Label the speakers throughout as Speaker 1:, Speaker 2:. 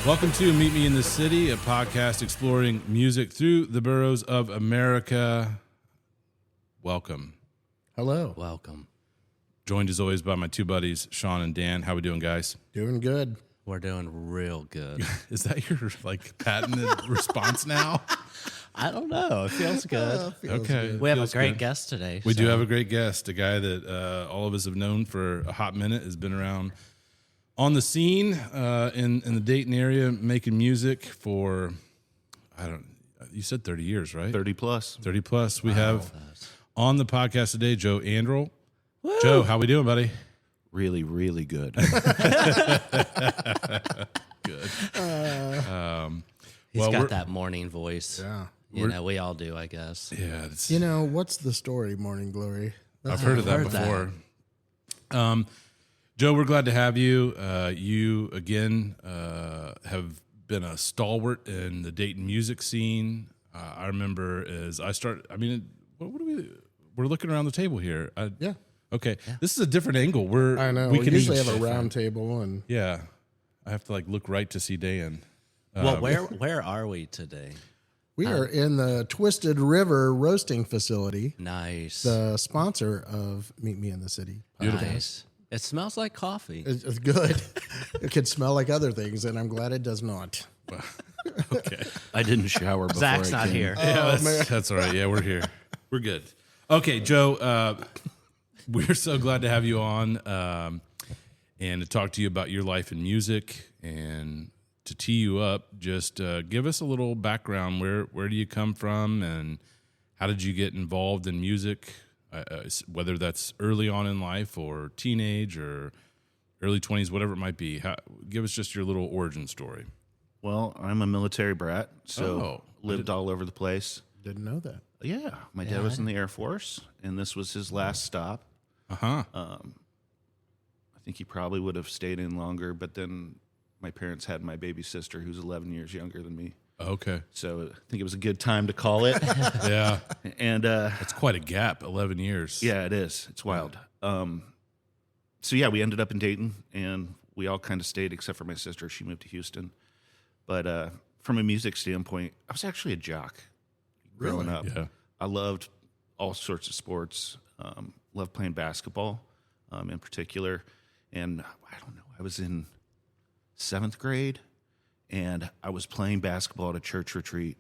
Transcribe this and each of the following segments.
Speaker 1: Welcome to Meet Me in the City, a podcast exploring music through the boroughs of America. Welcome.
Speaker 2: Hello.
Speaker 3: Welcome.
Speaker 1: Joined as always by my two buddies, Sean and Dan. How we doing, guys?
Speaker 2: Doing good.
Speaker 3: We're doing real good.
Speaker 1: Is that your patented response now?
Speaker 3: I don't know. It feels good.
Speaker 1: Okay.
Speaker 3: We have a
Speaker 1: Feels
Speaker 3: great
Speaker 1: good.
Speaker 3: guest today.
Speaker 1: We do have a great guest, a guy that all of us have known for a hot minute, has been around on the scene in the Dayton area, making music for, you said 30 years, right?
Speaker 4: 30 plus.
Speaker 1: 30 plus. We have on the podcast today, Joe Anderl. Woo! Joe, how we doing, buddy?
Speaker 4: Really, really good.
Speaker 1: Good.
Speaker 3: He's
Speaker 1: well,
Speaker 3: got that morning voice.
Speaker 2: Yeah.
Speaker 3: You know, we all do, I guess.
Speaker 1: Yeah. It's,
Speaker 2: You know, what's the story, Morning Glory?
Speaker 1: I've heard of that before. Joe, we're glad to have you. You, again, have been a stalwart in the Dayton music scene. I remember as I started, what do we're looking around the table here.
Speaker 2: Yeah.
Speaker 1: Okay. Yeah. This is a different angle.
Speaker 2: I know. We usually have a round table. And
Speaker 1: Yeah. I have to look right to see Dan.
Speaker 3: Well, where are we today?
Speaker 2: we are in the Twisted River Roasting Facility,
Speaker 3: Nice.
Speaker 2: the sponsor of Meet Me in the City.
Speaker 3: Nice. It smells like coffee.
Speaker 2: It's good. It can smell like other things, and I'm glad it does not.
Speaker 1: Okay.
Speaker 4: I didn't shower before
Speaker 3: Zach's
Speaker 4: I
Speaker 3: not
Speaker 4: came.
Speaker 3: here.
Speaker 1: Yeah, that's all right. Yeah, we're here. We're good. Okay, Joe, we're so glad to have you on and to talk to you about your life in music and to tee you up. Just give us a little background. Where do you come from and how did you get involved in music, whether that's early on in life or teenage or early 20s, whatever it might be. Give us just your little origin story.
Speaker 4: Well, I'm a military brat, so lived all over the place.
Speaker 2: Didn't know that.
Speaker 4: Yeah, my dad was in the Air Force, and this was his last stop.
Speaker 1: Uh-huh.
Speaker 4: I think he probably would have stayed in longer, but then my parents had my baby sister, who's 11 years younger than me.
Speaker 1: Okay.
Speaker 4: So I think it was a good time to call it.
Speaker 1: Yeah.
Speaker 4: And
Speaker 1: That's quite a gap, 11 years.
Speaker 4: yeah, it is. It's wild. So yeah, we ended up in Dayton, and we all kind of stayed except for my sister. She moved to Houston. But from a music standpoint, I was actually a jock growing up.
Speaker 1: Yeah.
Speaker 4: I loved all sorts of sports. Loved playing basketball in particular. And I don't know, I was in 7th grade, and I was playing basketball at a church retreat,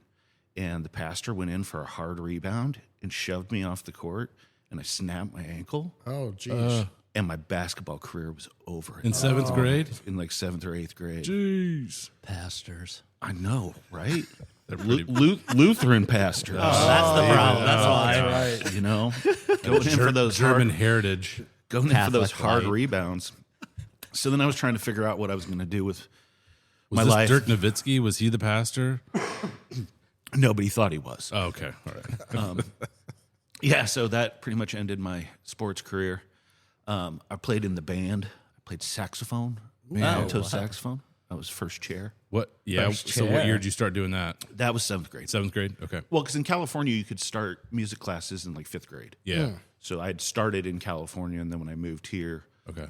Speaker 4: and the pastor went in for a hard rebound and shoved me off the court, and I snapped my ankle,
Speaker 2: Oh, geez.
Speaker 4: and my basketball career was over.
Speaker 1: In 7th grade?
Speaker 4: In like 7th or 8th grade.
Speaker 1: Jeez.
Speaker 3: Pastors.
Speaker 4: I know, right?
Speaker 1: They're pretty
Speaker 4: Lutheran pastor.
Speaker 3: That's the problem. That's why.
Speaker 2: Right.
Speaker 4: You know, going in for those
Speaker 1: German heritage.
Speaker 4: going in for those
Speaker 3: Catholic
Speaker 4: hard
Speaker 3: light.
Speaker 4: rebounds. So then I was trying to figure out what I was going to do with
Speaker 1: Was
Speaker 4: my
Speaker 1: this
Speaker 4: life.
Speaker 1: Dirk Nowitzki? Was he the pastor?
Speaker 4: Nobody thought he was.
Speaker 1: Oh, okay. All right.
Speaker 4: Yeah, so that pretty much ended my sports career. I played in the band. I played saxophone, alto saxophone. I was first chair.
Speaker 1: What? Yeah.
Speaker 3: First
Speaker 1: So what
Speaker 3: chair.
Speaker 1: year did you start doing that?
Speaker 4: That was 7th grade.
Speaker 1: 7th grade? Okay.
Speaker 4: Well, because in California, you could start music classes in like 5th grade.
Speaker 1: Yeah.
Speaker 4: So I'd started in California, and then when I moved here,
Speaker 1: Okay.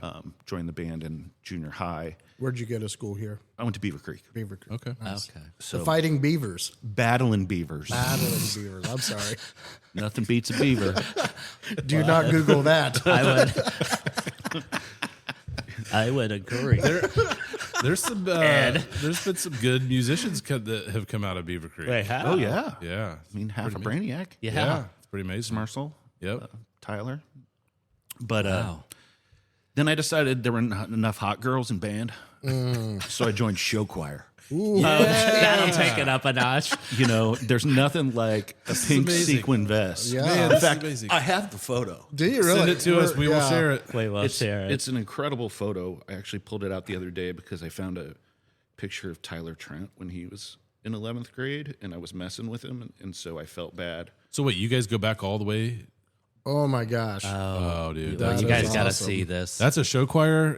Speaker 4: joined the band in junior high.
Speaker 2: Where'd you go to school here?
Speaker 4: I went to Beaver Creek.
Speaker 2: Beaver Creek.
Speaker 1: Okay.
Speaker 3: Okay.
Speaker 4: So
Speaker 2: The Fighting Beavers.
Speaker 4: battling beavers.
Speaker 2: Battling Beavers. I'm sorry.
Speaker 4: Nothing beats a beaver.
Speaker 2: Do not Google that.
Speaker 3: I would agree.
Speaker 1: There's some. There's been some good musicians that have come out of Beaver Creek.
Speaker 3: Wait, how?
Speaker 4: Oh, yeah.
Speaker 1: Yeah.
Speaker 4: I mean, half a brainiac.
Speaker 3: Yeah.
Speaker 1: It's pretty amazing.
Speaker 4: Marcel,
Speaker 1: Yep.
Speaker 4: Tyler. But
Speaker 3: Wow.
Speaker 4: then I decided there were not enough hot girls in band. So I joined show choir.
Speaker 3: That'll take it up a notch.
Speaker 4: You know, there's nothing like a pink
Speaker 1: amazing.
Speaker 4: sequin vest.
Speaker 2: Yeah.
Speaker 1: Man,
Speaker 4: In
Speaker 1: this
Speaker 4: fact,
Speaker 1: is amazing.
Speaker 4: I have the photo.
Speaker 2: Do you really?
Speaker 1: Send it to us. We will share it.
Speaker 3: Wait, well, share it.
Speaker 4: It's an incredible photo. I actually pulled it out the other day because I found a picture of Tyler Trent when he was in 11th grade, and I was messing with him, and so I felt bad.
Speaker 1: So wait, you guys go back all the way?
Speaker 2: Oh, my gosh.
Speaker 1: Oh, dude.
Speaker 2: That
Speaker 3: you
Speaker 2: is
Speaker 3: guys got to
Speaker 2: awesome.
Speaker 3: see this.
Speaker 1: That's a show choir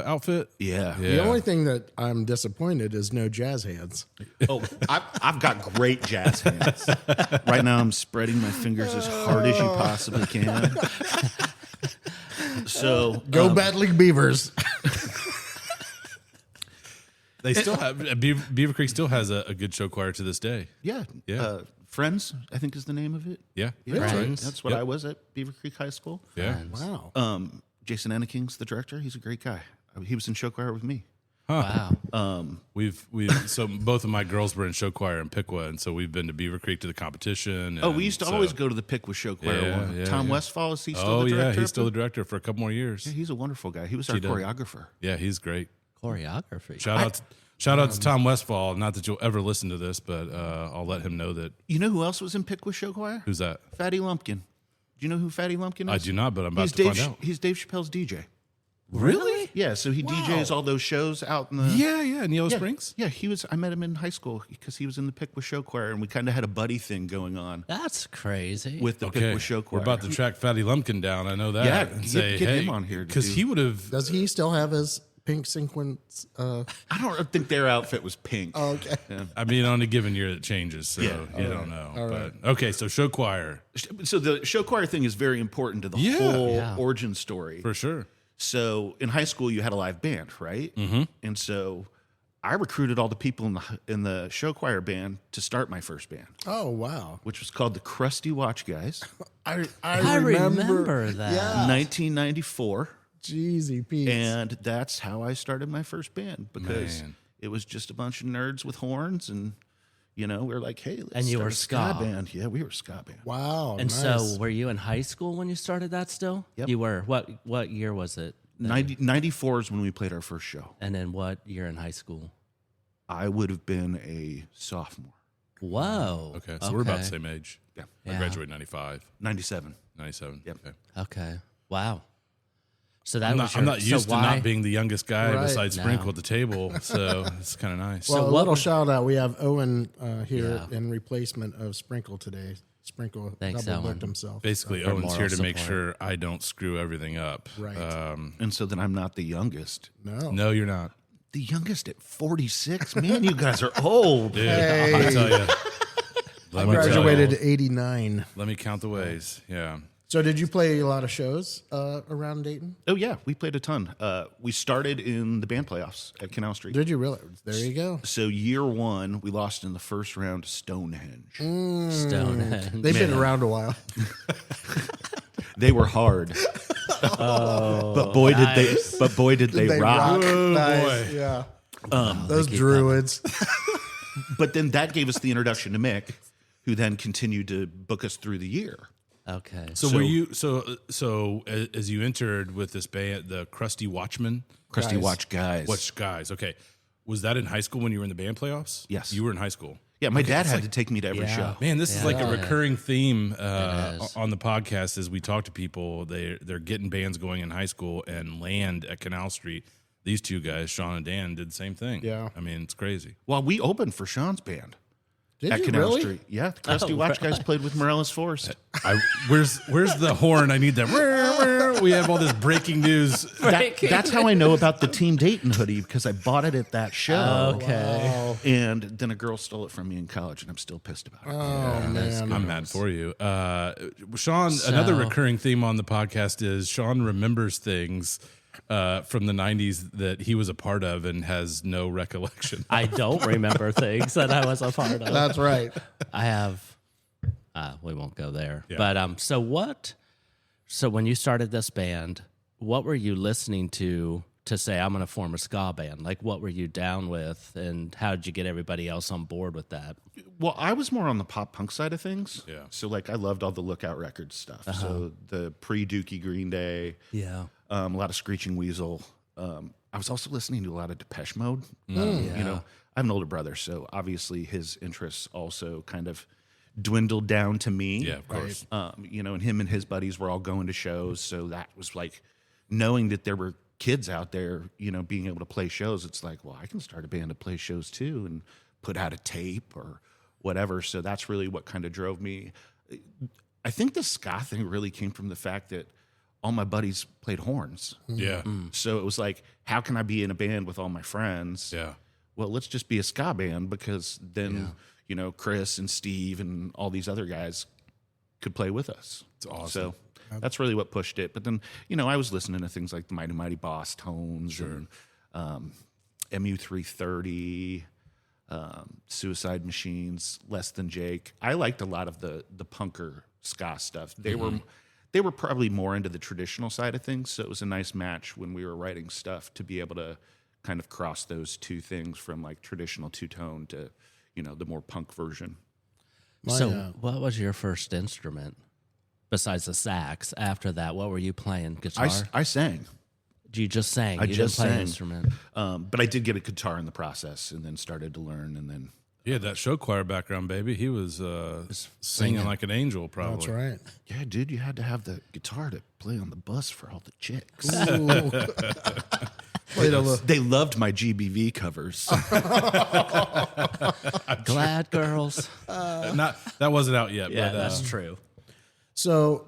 Speaker 1: outfit?
Speaker 4: Yeah.
Speaker 2: The only thing that I'm disappointed is no jazz hands.
Speaker 4: Oh, I've got great jazz hands. Right now, I'm spreading my fingers as hard as you possibly can. So
Speaker 2: Go Battling Beavers.
Speaker 1: They still have Beaver Creek still has a good show choir to this day.
Speaker 4: Yeah.
Speaker 1: Yeah.
Speaker 4: Friends, I think is the name of it.
Speaker 1: Yeah,
Speaker 4: Yeah,
Speaker 1: that's right.
Speaker 3: Friends.
Speaker 4: That's what
Speaker 1: Yep.
Speaker 4: I was at Beaver Creek High School.
Speaker 1: Yeah.
Speaker 2: Wow.
Speaker 4: Jason Anneking's the director. He's a great guy. He was in show choir with me.
Speaker 3: Wow.
Speaker 1: We've so both of my girls were in show choir in Piqua, and so we've been to Beaver Creek to the competition.
Speaker 4: Oh, we
Speaker 1: and
Speaker 4: used to
Speaker 1: so-
Speaker 4: always go to the Piqua show choir
Speaker 1: Yeah,
Speaker 4: one.
Speaker 1: yeah,
Speaker 4: Tom
Speaker 1: yeah.
Speaker 4: Westfall, is he still
Speaker 1: Oh
Speaker 4: the director?
Speaker 1: yeah, he's
Speaker 4: up
Speaker 1: still the
Speaker 4: there?
Speaker 1: director for a couple more years.
Speaker 4: Yeah, he's a wonderful guy. He was our
Speaker 1: does.
Speaker 4: choreographer.
Speaker 1: Yeah, he's great.
Speaker 3: Choreography.
Speaker 1: Shout out to Tom Westfall. Not that you'll ever listen to this, but I'll let him know that.
Speaker 4: You know who else was in Piqua show choir?
Speaker 1: Who's that?
Speaker 4: Fatty Lumpkin. Do you know who Fatty Lumpkin is?
Speaker 1: I do not, but I'm about
Speaker 4: He's
Speaker 1: to
Speaker 4: Dave.
Speaker 1: find out.
Speaker 4: He's Dave Chappelle's DJ.
Speaker 1: Really?
Speaker 4: Yeah, so he DJs all those shows out in the.
Speaker 1: Yeah, in Yellow
Speaker 4: Yeah,
Speaker 1: Springs.
Speaker 4: yeah, he was. I met him in high school because he was in the Piqua show choir, and we kind of had a buddy thing going on
Speaker 3: That's crazy.
Speaker 4: with the
Speaker 1: Okay,
Speaker 4: Piqua show choir.
Speaker 1: we're about to track Fatty Lumpkin down. I know that.
Speaker 4: Yeah,
Speaker 1: and
Speaker 4: get-
Speaker 1: say,
Speaker 4: get
Speaker 1: hey,
Speaker 4: him on here to
Speaker 1: because
Speaker 4: do-
Speaker 1: he would have.
Speaker 2: Does he still have his pink sequins?
Speaker 4: I don't think their outfit was pink.
Speaker 2: Okay.
Speaker 1: I mean, on a given year it changes, so
Speaker 4: Yeah.
Speaker 1: you don't know. But okay, so show choir
Speaker 4: So the show choir thing is very important to the
Speaker 1: Yeah.
Speaker 4: whole
Speaker 3: Yeah.
Speaker 4: origin story.
Speaker 1: for sure.
Speaker 4: So in high school, you had a live band, right? Mm-hmm. And so I recruited all the people in the show choir band to start my first band,
Speaker 2: Oh wow.
Speaker 4: which was called the Krusty Watch Guys.
Speaker 3: I remember that.
Speaker 2: Yeah.
Speaker 4: 1994.
Speaker 2: Jeezy Pete.
Speaker 4: And that's how I started my first band because
Speaker 1: Man.
Speaker 4: it was just a bunch of nerds with horns, and we were like, "Hey, let's
Speaker 3: And you
Speaker 4: start
Speaker 3: were
Speaker 4: a ska
Speaker 3: ska.
Speaker 4: band." Yeah, we were a ska band.
Speaker 2: Wow.
Speaker 3: And
Speaker 2: nice.
Speaker 3: so, were you in high school when you started that? Still,
Speaker 4: Yep.
Speaker 3: you were. What year was it?
Speaker 4: 94 is when we played our first show.
Speaker 3: And then what year in high school?
Speaker 4: I would have been a sophomore.
Speaker 3: Whoa.
Speaker 1: Okay, so we're about the same age.
Speaker 4: Yeah,
Speaker 1: I
Speaker 3: Yeah.
Speaker 1: graduated 95,
Speaker 4: 97.
Speaker 1: 97.
Speaker 4: Yep.
Speaker 1: Okay.
Speaker 3: Okay. Wow. So that
Speaker 1: I'm
Speaker 3: was
Speaker 1: not
Speaker 3: your,
Speaker 1: used
Speaker 3: so
Speaker 1: to
Speaker 3: why,
Speaker 1: not being the youngest guy
Speaker 2: Right.
Speaker 1: besides
Speaker 3: No.
Speaker 1: Sprinkle at the table, so it's kind of nice.
Speaker 2: Well, a
Speaker 3: what
Speaker 2: little
Speaker 3: was-
Speaker 2: shout out. We have Owen here
Speaker 3: Yeah.
Speaker 2: in replacement of Sprinkle today. Sprinkle
Speaker 3: Thanks,
Speaker 2: double
Speaker 3: Owen.
Speaker 2: booked himself.
Speaker 1: Basically,
Speaker 3: for
Speaker 1: Owen's
Speaker 3: moral
Speaker 1: here to make
Speaker 3: support.
Speaker 1: sure I don't screw everything up.
Speaker 2: Right.
Speaker 4: And so then I'm not the youngest.
Speaker 2: No.
Speaker 1: No, you're not.
Speaker 4: The youngest at 46? Man, you guys are old.
Speaker 1: Dude,
Speaker 2: Hey.
Speaker 1: I'll tell you. Let me tell you.
Speaker 2: Graduated 89.
Speaker 1: Let me count the ways. Yeah.
Speaker 2: So did you play a lot of shows around Dayton?
Speaker 4: Oh, yeah, we played a ton. We started in the band playoffs at Canal Street.
Speaker 2: Did you really? There you go.
Speaker 4: So year one, we lost in the first round to Stonehenge.
Speaker 3: Stonehenge.
Speaker 2: They've been around a while.
Speaker 4: They were hard. but boy did they rock.
Speaker 2: Nice.
Speaker 1: boy.
Speaker 2: Yeah. Those druids.
Speaker 4: But then that gave us the introduction to Mick, who then continued to book us through the year.
Speaker 3: Okay.
Speaker 1: So, were you so as you entered with this band, the Krusty Watchmen?
Speaker 4: Krusty
Speaker 2: Guys.
Speaker 4: Watch Guys.
Speaker 1: Which guys? Okay, was that in high school when you were in the band playoffs?
Speaker 4: Yes.
Speaker 1: you were in high school.
Speaker 4: Yeah, my dad had to take me to every
Speaker 3: Yeah.
Speaker 4: show.
Speaker 1: Man, this is like a
Speaker 3: Yeah.
Speaker 1: recurring theme
Speaker 3: is.
Speaker 1: on the podcast as we talk to people. They're getting bands going in high school and land at Canal Street. These two guys, Sean and Dan, did the same thing.
Speaker 2: Yeah.
Speaker 1: I mean, it's crazy.
Speaker 4: Well, we opened for Sean's band
Speaker 2: Did
Speaker 4: at
Speaker 2: you
Speaker 4: Canal
Speaker 2: really?
Speaker 4: Street. Yeah, the Krusty Watch Guys played with Morellis Force.
Speaker 1: Where's the horn? I need that. We have all this breaking news.
Speaker 4: That's how I know about the Team Dayton hoodie, because I bought it at that show.
Speaker 3: Okay.
Speaker 4: And then a girl stole it from me in college, and I'm still pissed about it.
Speaker 2: Oh, man.
Speaker 1: I'm mad for you. Sean, another recurring theme on the podcast is Sean remembers things from the 90s that he was a part of and has no recollection.
Speaker 3: I don't remember things that I was a part of.
Speaker 2: That's right.
Speaker 3: I have. We won't go there.
Speaker 1: Yeah.
Speaker 3: But so when you started this band, what were you listening to say I'm going to form a ska band? Like, what were you down with, and how did you get everybody else on board with that?
Speaker 4: Well, I was more on the pop punk side of things.
Speaker 1: Yeah.
Speaker 4: So, like, I loved all the Lookout Records stuff. So, the pre Dookie Green Day,
Speaker 3: Yeah.
Speaker 4: a lot of Screeching Weasel. I was also listening to a lot of Depeche Mode.
Speaker 3: Yeah.
Speaker 4: You know, I have an older brother, so obviously his interests also kind of dwindled down to me.
Speaker 1: Yeah, of course.
Speaker 4: You know, and him and his buddies were all going to shows. So that was like knowing that there were kids out there, you know, being able to play shows. It's like, well, I can start a band to play shows too and put out a tape or whatever. So that's really what kind of drove me. I think the ska thing really came from the fact that all my buddies played horns.
Speaker 1: Yeah.
Speaker 4: So it was like, how can I be in a band with all my friends?
Speaker 1: Yeah.
Speaker 4: Well, let's just be a ska band, because then, you know, Chris and Steve and all these other guys could play with us.
Speaker 1: It's awesome.
Speaker 4: So that's really what pushed it. But then, you know, I was listening to things like the Mighty Mighty Boss Tones and MU330, Suicide Machines, Less Than Jake. I liked a lot of the punker ska stuff. They were probably more into the traditional side of things, so it was a nice match when we were writing stuff to be able to kind of cross those two things from like traditional two-tone to, the more punk version.
Speaker 3: So, what was your first instrument besides the sax? After that, what were you playing? Guitar?
Speaker 4: I sang.
Speaker 3: You just sang.
Speaker 4: I
Speaker 3: You
Speaker 4: just
Speaker 3: didn't play
Speaker 4: sang.
Speaker 3: an instrument.
Speaker 4: But I did get a guitar in the process and then started to learn. And then
Speaker 1: He had that show choir background, baby. He was singing like an angel, probably.
Speaker 2: That's right.
Speaker 4: yeah, dude, you had to have the guitar to play on the bus for all the chicks.
Speaker 2: Ooh. Played a little.
Speaker 4: They loved my GBV covers.
Speaker 3: Glad girls.
Speaker 1: That wasn't out yet.
Speaker 3: Yeah,
Speaker 1: but,
Speaker 3: that's true.
Speaker 2: So,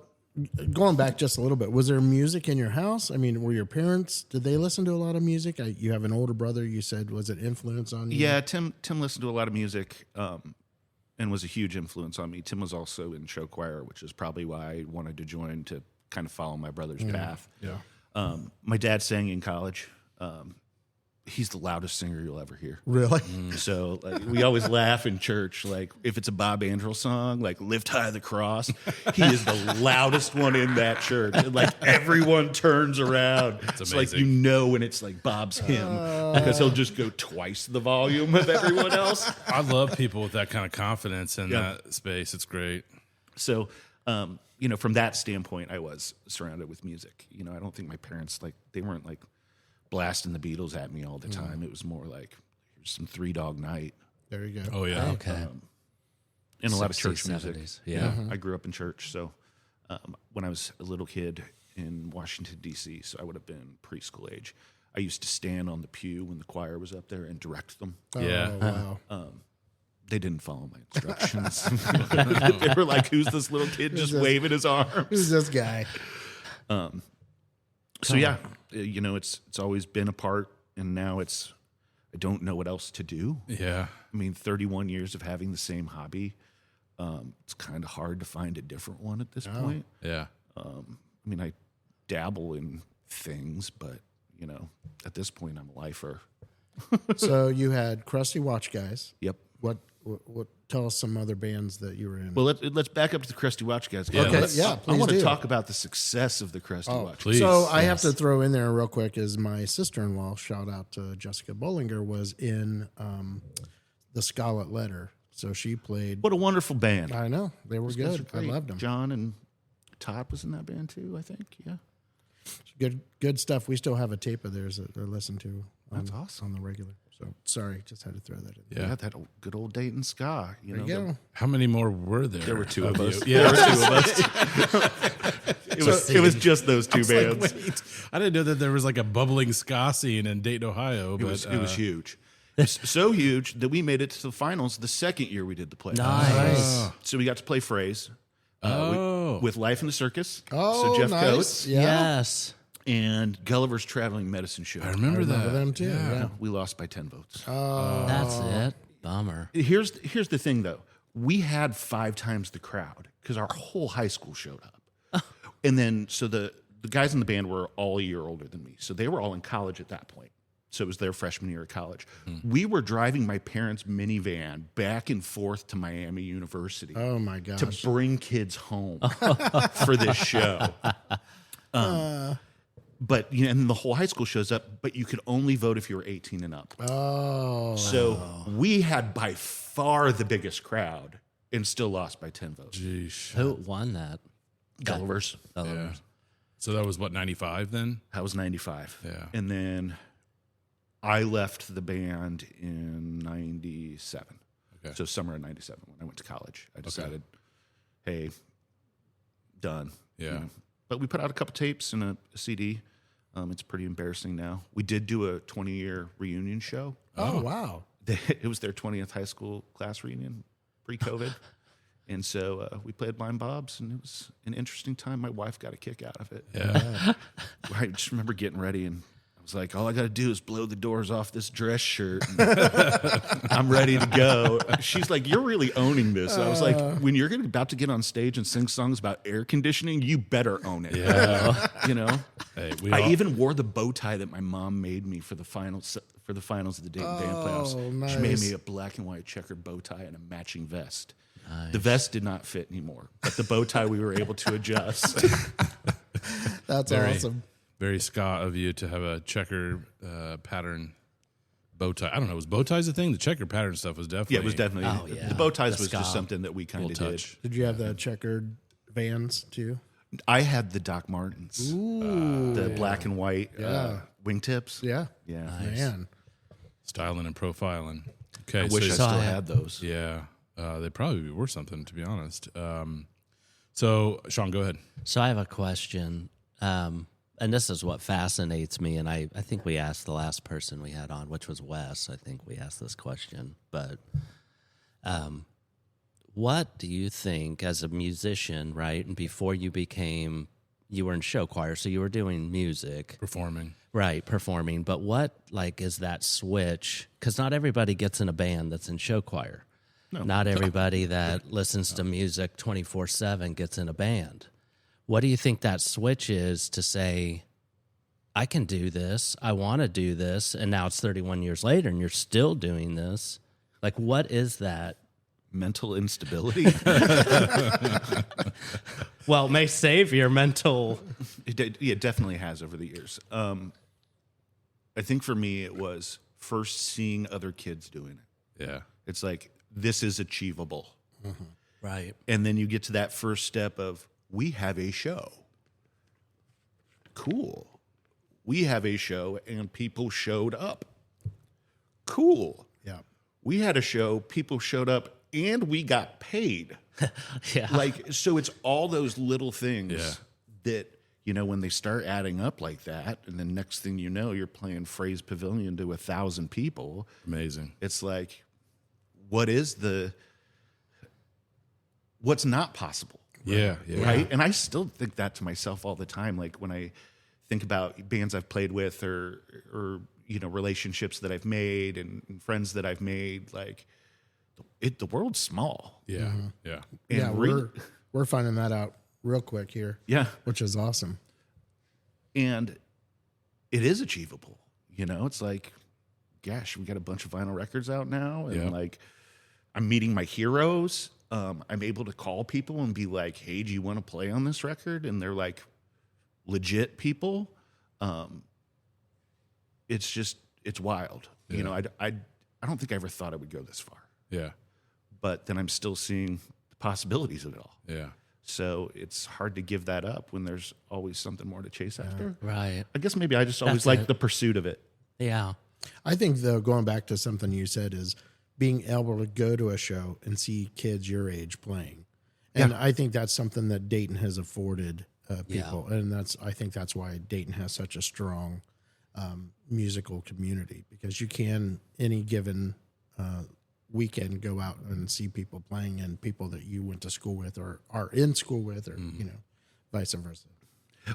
Speaker 2: going back just a little bit, was there music in your house? I mean, were your parents, did they listen to a lot of music? You have an older brother, you said. Was it influence on you?
Speaker 4: Yeah, Tim listened to a lot of music and was a huge influence on me. Tim was also in show choir, which is probably why I wanted to join to kind of follow my brother's path.
Speaker 2: Yeah.
Speaker 4: My dad sang in college. He's the loudest singer you'll ever hear.
Speaker 2: Really?
Speaker 4: So like, we always laugh in church, like if it's a Bob Anderl song, like "Lift High the Cross," he is the loudest one in that church. And, like everyone turns around. It's like when it's like Bob's hymn because he'll just go twice the volume of everyone else.
Speaker 1: I love people with that kind of confidence in
Speaker 4: Yeah.
Speaker 1: that space. It's great.
Speaker 4: So, from that standpoint, I was surrounded with music. I don't think my parents they weren't like blasting the Beatles at me all the time. It was more like here's some Three Dog Night.
Speaker 2: There you go.
Speaker 1: Oh, yeah.
Speaker 3: Okay.
Speaker 4: And a lot of
Speaker 3: 60s,
Speaker 4: church music.
Speaker 3: 70s. Yeah.
Speaker 4: I grew up in church. So when I was a little kid in Washington, D.C., so I would have been preschool age, I used to stand on the pew when the choir was up there and direct them.
Speaker 1: Yeah.
Speaker 2: Oh, wow.
Speaker 4: They didn't follow my instructions. They were like, who's this little kid just waving his arms?
Speaker 2: Who's this guy?
Speaker 4: So yeah, it's always been a part, and now I don't know what else to do.
Speaker 1: Yeah.
Speaker 4: I mean, 31 years of having the same hobby. It's kind of hard to find a different one at this point.
Speaker 1: Yeah.
Speaker 4: I mean, I dabble in things, but at this point, I'm a lifer.
Speaker 2: So you had Crusty Watch Guys.
Speaker 4: Yep.
Speaker 2: What? Tell us some other bands that you were in.
Speaker 4: Well, let's back up to the Crusty Watch Guys.
Speaker 1: Yeah,
Speaker 2: Okay,
Speaker 1: let's-
Speaker 2: yeah,
Speaker 4: I
Speaker 2: please
Speaker 4: want to
Speaker 2: do.
Speaker 4: talk about the success of the Crusty Watch.
Speaker 1: Please.
Speaker 2: So I have to throw in there real quick is my sister-in-law, shout out to Jessica Bollinger, was in the Scarlet Letter. So she played.
Speaker 4: What a wonderful band.
Speaker 2: I know. They were
Speaker 4: Those guys
Speaker 2: good.
Speaker 4: are
Speaker 2: I
Speaker 4: great.
Speaker 2: loved them.
Speaker 4: John and Todd was in that band too, I think. Yeah.
Speaker 2: Good stuff. We still have a tape of theirs that they're listened to
Speaker 4: That's awesome.
Speaker 2: on the regular. So sorry, just had to throw that in.
Speaker 4: Yeah, that old, good old Dayton ska.
Speaker 2: There you go.
Speaker 1: How many more were there?
Speaker 4: There were two of us.
Speaker 1: you? Yeah.
Speaker 4: There were two of us. it was just those two bands.
Speaker 1: I didn't know that there was like a bubbling ska scene in Dayton, Ohio.
Speaker 4: It was
Speaker 1: But
Speaker 4: huge. So huge that we made it to the finals the second year we did the play.
Speaker 3: Nice.
Speaker 4: So we got to play Phrase
Speaker 1: Oh.
Speaker 4: with Life in the Circus.
Speaker 2: Oh,
Speaker 4: so Jeff
Speaker 2: nice.
Speaker 4: Coates
Speaker 2: Yeah.
Speaker 3: Yes.
Speaker 4: and Gulliver's Traveling Medicine Show.
Speaker 1: I remember that.
Speaker 2: Remember them too. Yeah.
Speaker 4: We lost by 10 votes.
Speaker 3: That's it. Bummer.
Speaker 4: Here's the thing, though. We had 5 times the crowd because our whole high school showed up. And then, so the guys in the band were all a year older than me. So they were all in college at that point. So it was their freshman year of college. We were driving my parents' minivan back and forth to Miami University
Speaker 2: Oh my gosh.
Speaker 4: to bring kids home for this show. But and the whole high school shows up, but you could only vote if you were 18 and up.
Speaker 2: Oh.
Speaker 4: So we had by far the biggest crowd and still lost by 10 votes.
Speaker 1: Geesh.
Speaker 3: Who won that?
Speaker 4: Gulliver's.
Speaker 1: Yeah. So that was what, 95 then?
Speaker 4: That was 95.
Speaker 1: Yeah.
Speaker 4: And then I left the band in 97.
Speaker 1: Okay.
Speaker 4: So summer of 97 when I went to college. I decided, hey, done.
Speaker 1: Yeah.
Speaker 4: But we put out a couple tapes and a CD. It's pretty embarrassing now. We did do a 20-year reunion show.
Speaker 2: Oh, wow.
Speaker 4: It was their 20th high school class reunion pre-COVID. And so we played Blind Bob's, and it was an interesting time. My wife got a kick out of it.
Speaker 1: Yeah.
Speaker 4: I just remember getting ready, and I was like, all I got to do is blow the doors off this dress shirt. And I'm ready to go. She's like, you're really owning this. I was like, when you're about to get on stage and sing songs about air conditioning, you better own it.
Speaker 1: Yeah.
Speaker 4: You know?
Speaker 1: Hey,
Speaker 4: I even wore the bow tie that my mom made me for the finals of the Dayton Band playoffs.
Speaker 2: nice.
Speaker 4: She made me a black and white checkered bow tie and a matching vest. The vest did not fit anymore, but the bow tie we were able to adjust.
Speaker 2: That's
Speaker 1: Very,
Speaker 2: awesome.
Speaker 1: very Scott of you to have a checker pattern bow tie. I don't know. Was bow ties a thing? The checker pattern stuff was definitely.
Speaker 4: Yeah, it was definitely.
Speaker 3: Oh, yeah.
Speaker 4: The bow ties
Speaker 3: The
Speaker 4: was just
Speaker 3: scob.
Speaker 4: something that we kind of did.
Speaker 1: touch.
Speaker 2: Did you have the checkered Vans too?
Speaker 4: I had the Doc Martens, the black and white wingtips.
Speaker 2: Yeah.
Speaker 4: Yeah.
Speaker 2: Man.
Speaker 1: Styling and profiling. Okay,
Speaker 4: I wish I
Speaker 1: so
Speaker 4: still
Speaker 3: I
Speaker 4: had those.
Speaker 1: yeah, they'd probably be worth something, to be honest. So, Sean, go ahead.
Speaker 3: So I have a question, and this is what fascinates me. And I think we asked the last person we had on, which was Wes. I think we asked this question, but what do you think as a musician, right? And before you were in show choir, so you were doing music.
Speaker 1: Performing.
Speaker 3: Right, performing. But what, like, is that switch? Because not everybody gets in a band that's in show choir.
Speaker 4: No.
Speaker 3: Not everybody that listens to music 24/7 gets in a band. What do you think that switch is to say, I can do this, I want to do this, and now it's 31 years later and you're still doing this? Like, what is that?
Speaker 4: Mental instability.
Speaker 3: Well, it may save your mental...
Speaker 4: It definitely has over the years. I think for me, it was first seeing other kids doing it.
Speaker 1: Yeah.
Speaker 4: It's like, this is achievable.
Speaker 3: Right.
Speaker 4: And then you get to that first step of, we have a show. Cool. We have a show and people showed up. Cool.
Speaker 2: Yeah.
Speaker 4: We had a show, people showed up, and we got paid.
Speaker 3: Yeah.
Speaker 4: Like, so it's all those little things
Speaker 1: Yeah.
Speaker 4: that, you know, when they start adding up like that, and then next thing you know, you're playing Phrase Pavilion to 1,000 people.
Speaker 1: Amazing.
Speaker 4: It's like, what's not possible?
Speaker 1: Yeah. Yeah.
Speaker 4: Right? And I still think that to myself all the time. Like when I think about bands I've played with or you know, relationships that I've made and friends that I've made, like the world's small.
Speaker 1: Yeah. Yeah.
Speaker 4: And
Speaker 2: Yeah, we're finding that out real quick here.
Speaker 4: Yeah.
Speaker 2: Which is awesome.
Speaker 4: And it is achievable. You know, it's like, gosh, we got a bunch of vinyl records out now. And
Speaker 1: Yeah.
Speaker 4: like, I'm meeting my heroes. I'm able to call people and be like, hey, do you want to play on this record? And they're like legit people. It's wild.
Speaker 1: Yeah.
Speaker 4: You know, I don't think I ever thought I would go this far,
Speaker 1: Yeah.
Speaker 4: but then I'm still seeing the possibilities of it all.
Speaker 1: Yeah.
Speaker 4: So it's hard to give that up when there's always something more to chase after.
Speaker 3: Right.
Speaker 4: I guess maybe I just always
Speaker 3: That's
Speaker 4: like
Speaker 3: it.
Speaker 4: the pursuit of it.
Speaker 3: Yeah.
Speaker 2: I think, though, going back to something you said, is being able to go to a show and see kids your age playing. And I think that's something that Dayton has afforded people. And I think that's why Dayton has such a strong musical community, because you can, any given weekend, go out and see people playing and people that you went to school with or are in school with, or, you know, vice versa.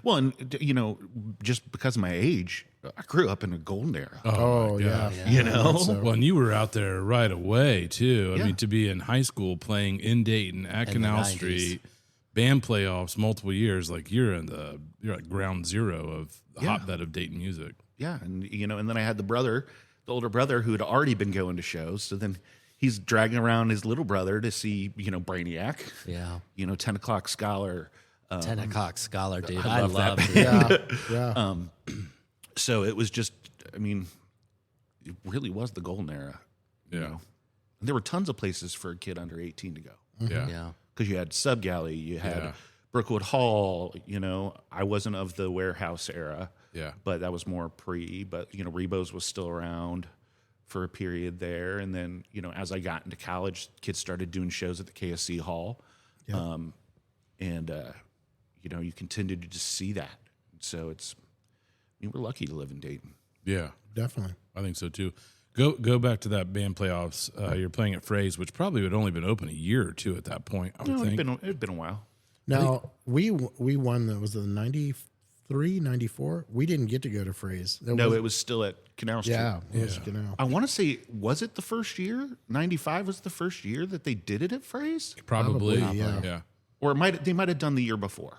Speaker 4: Well, and you know, just because of my age, I grew up in a golden era.
Speaker 2: Oh,
Speaker 1: my
Speaker 2: yeah.
Speaker 1: gosh.
Speaker 4: You know?
Speaker 2: So-
Speaker 1: Well, and you were out there right away too. I
Speaker 4: Yeah.
Speaker 1: mean, to be in high school playing in Dayton at
Speaker 3: In the
Speaker 1: Canal
Speaker 3: 90s.
Speaker 1: Street, band playoffs, multiple years, like you're at ground zero of the
Speaker 4: Yeah.
Speaker 1: hotbed of Dayton music.
Speaker 4: Yeah, and you know, and then I had the older brother who had already been going to shows. So then he's dragging around his little brother to see, you know, Brainiac,
Speaker 3: Yeah.
Speaker 4: you know, 10 O'Clock Scholar.
Speaker 3: 10 o'clock scholar, dude.
Speaker 4: I
Speaker 3: I
Speaker 4: love
Speaker 3: love
Speaker 4: that
Speaker 3: it.
Speaker 2: Yeah.
Speaker 4: So it was just, I mean, it really was the golden era.
Speaker 1: Yeah.
Speaker 4: You know? And there were tons of places for a kid under 18 to go.
Speaker 1: Yeah.
Speaker 3: Yeah.
Speaker 4: Because you had Sub Galley, you had
Speaker 1: Yeah.
Speaker 4: Brookwood Hall. You know, I wasn't of the warehouse era.
Speaker 1: Yeah.
Speaker 4: But that was more pre. But you know, Rebo's was still around for a period there, and then you know, as I got into college, kids started doing shows at the KSC Hall, you know, you continued to just see that. So it's, I mean, we're lucky to live in Dayton.
Speaker 1: Yeah.
Speaker 2: Definitely.
Speaker 1: I think so too. Go back to that band playoffs. You're playing at Phrase, which probably had only been open a year or two at that point, I would
Speaker 4: No,
Speaker 1: think.
Speaker 4: it'd been a while.
Speaker 2: Now, we won, that was the 93, 94. We didn't get to go to Frays.
Speaker 4: No, it was still at Canal Street.
Speaker 2: Yeah, it was Canal.
Speaker 4: I want to say, was it the first year? 95 was the first year that they did it at Frays?
Speaker 1: Probably.
Speaker 2: yeah.
Speaker 4: Or they might have done the year before.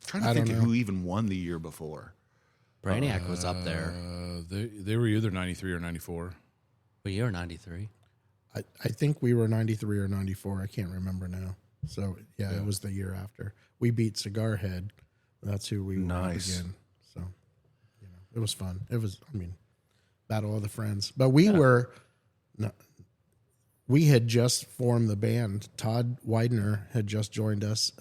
Speaker 4: I'm trying to
Speaker 2: I
Speaker 4: think
Speaker 2: don't
Speaker 4: of
Speaker 2: know.
Speaker 4: who even won the year before.
Speaker 3: Brainiac was up there.
Speaker 1: They were either 93 or 94.
Speaker 3: Well, you're 93.
Speaker 2: I think we were 93 or 94. I can't remember now. So, yeah, it was the year after. We beat Cigar Head. That's who we were up
Speaker 4: Nice.
Speaker 2: again. So, it was fun. It was, Battle of the Friends. But we we had just formed the band. Todd Widener had just joined us.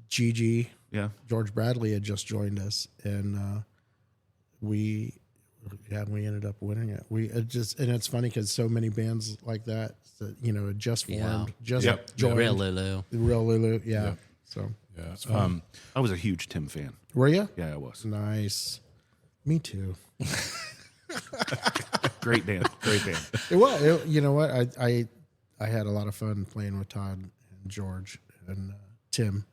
Speaker 2: Gigi,
Speaker 4: Yeah.
Speaker 2: George Bradley had just joined us. And we ended up winning it. And it's funny because so many bands like that, had just formed, just
Speaker 4: Yep.
Speaker 2: joined.
Speaker 3: Real Lulu.
Speaker 2: The Real Lulu, yeah. So,
Speaker 1: Yeah.
Speaker 4: I was a huge Tim fan.
Speaker 2: were you?
Speaker 4: Yeah, I was.
Speaker 2: Nice. Me too.
Speaker 4: Great band. Great band.
Speaker 2: You know what? I had a lot of fun playing with Todd and George and Tim.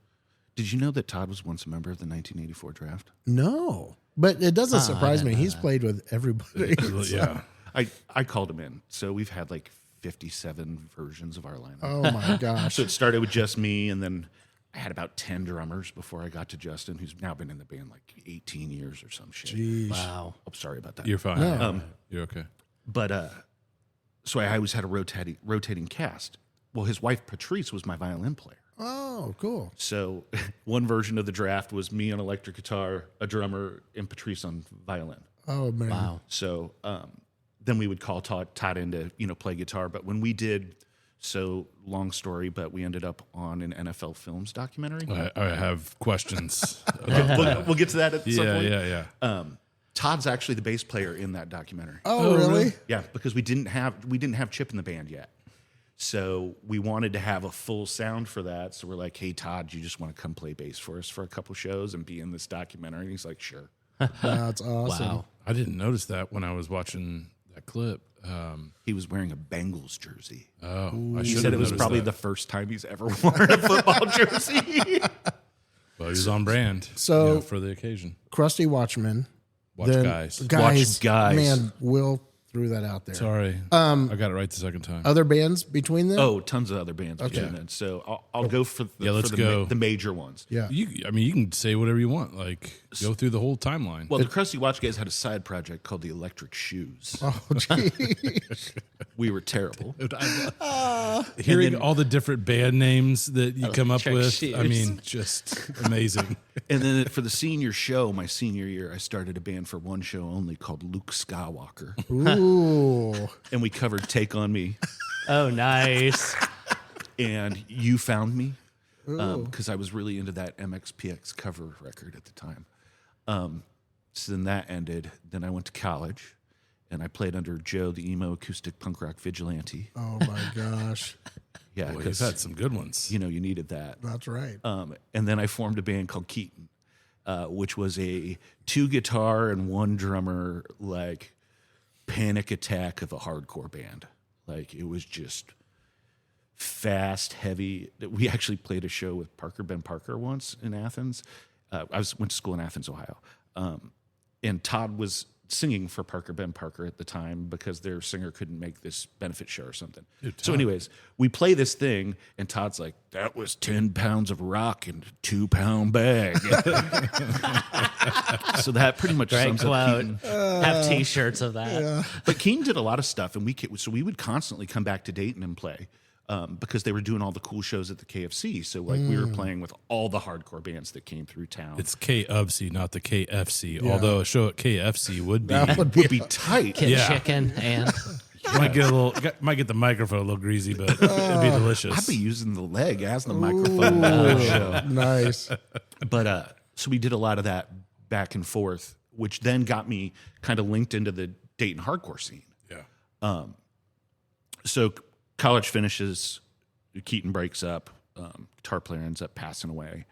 Speaker 4: Did you know that Todd was once a member of the 1984 draft?
Speaker 2: No, but it doesn't surprise me. He's played with everybody.
Speaker 1: Yeah.
Speaker 4: I called him in. So we've had like 57 versions of our lineup.
Speaker 2: Oh my gosh.
Speaker 4: So it started with just me, and then I had about 10 drummers before I got to Justin, who's now been in the band like 18 years or some shit.
Speaker 2: Jeez.
Speaker 3: Wow.
Speaker 4: I'm sorry about that.
Speaker 1: You're fine.
Speaker 2: No.
Speaker 1: You're okay.
Speaker 4: But so I always had a rotating cast. Well, his wife Patrice was my violin player.
Speaker 2: Oh, cool.
Speaker 4: So one version of the draft was me on electric guitar, a drummer, and Patrice on violin.
Speaker 2: Oh man.
Speaker 3: Wow.
Speaker 4: So then we would call Todd in to play guitar. But when we did, so long story, but we ended up on an NFL Films documentary.
Speaker 1: I have questions.
Speaker 4: We'll get to that at some point.
Speaker 1: Yeah.
Speaker 4: Todd's actually the bass player in that documentary.
Speaker 2: Oh, really?
Speaker 4: Yeah, because we didn't have Chip in the band yet. So we wanted to have a full sound for that. So we're like, hey, Todd, you just want to come play bass for us for a couple shows and be in this documentary? And he's like, sure.
Speaker 2: That's awesome.
Speaker 3: Wow.
Speaker 1: I didn't notice that when I was watching that clip.
Speaker 4: He was wearing a Bengals jersey.
Speaker 1: I
Speaker 4: He
Speaker 1: should
Speaker 4: said
Speaker 1: have
Speaker 4: it was
Speaker 1: noticed
Speaker 4: probably
Speaker 1: that.
Speaker 4: the first time he's ever worn a football jersey.
Speaker 1: Well, he was on brand.
Speaker 2: So-
Speaker 1: for the occasion.
Speaker 2: Crusty Watchman.
Speaker 1: Watch
Speaker 2: Then
Speaker 1: guys.
Speaker 4: Watch guys.
Speaker 2: Man, Will threw that out there.
Speaker 1: Sorry. I got it right the second time.
Speaker 2: Other bands between them?
Speaker 4: Oh, tons of other bands between then. So I'll go for
Speaker 1: let's
Speaker 4: the
Speaker 1: go.
Speaker 4: the major ones.
Speaker 2: Yeah.
Speaker 1: You can say whatever you want. Like, go through the whole timeline.
Speaker 4: Well, the Krusty Watch guys had a side project called the Electric Shoes.
Speaker 2: Oh, gee.
Speaker 4: We were terrible.
Speaker 1: Hearing all the different band names that you come up
Speaker 3: Electric
Speaker 1: with,
Speaker 3: Shoes.
Speaker 1: I mean, just amazing.
Speaker 4: And then for the senior show, my senior year, I started a band for one show only called Luke Skywalker.
Speaker 2: Ooh.
Speaker 4: And we covered Take On Me
Speaker 3: Oh, nice.
Speaker 4: and You Found Me because I was really into that MXPX cover record at the time. So then that ended. Then I went to college and I played under Joe, the emo acoustic punk rock vigilante.
Speaker 2: Oh, my gosh.
Speaker 4: Yeah,
Speaker 1: Boy, you've
Speaker 4: because
Speaker 1: had some good ones.
Speaker 4: you needed that.
Speaker 2: That's right.
Speaker 4: And then I formed a band called Keaton, which was a 2 guitar and 1 drummer, like panic attack of a hardcore band. Like it was just fast, heavy. We actually played a show with Ben Parker once in Athens. I went to school in Athens, Ohio. And Todd was singing for Ben Parker at the time because their singer couldn't make this benefit show or something. So anyways, we play this thing and Todd's like, that was 10 pounds of rock in a 2-pound bag. So that pretty much
Speaker 3: Great
Speaker 4: sums up
Speaker 3: quote.
Speaker 4: Keaton.
Speaker 3: Have T-shirts of that.
Speaker 4: But Keaton did a lot of stuff, and we would constantly come back to Dayton and play because they were doing all the cool shows at the KFC. So like we were playing with all the hardcore bands that came through town.
Speaker 1: It's KFC, not the KFC. Although a show at KFC would be.
Speaker 2: That would be,
Speaker 4: would be tight.
Speaker 3: Kid
Speaker 1: Yeah.
Speaker 3: chicken and
Speaker 1: might get the microphone a little greasy, but it'd be delicious.
Speaker 4: I'd be using the leg as the microphone on the show.
Speaker 2: nice.
Speaker 4: But so we did a lot of that back and forth, which then got me kind of linked into the Dayton hardcore scene.
Speaker 1: Yeah.
Speaker 4: So college finishes, Keaton breaks up, guitar player ends up passing away.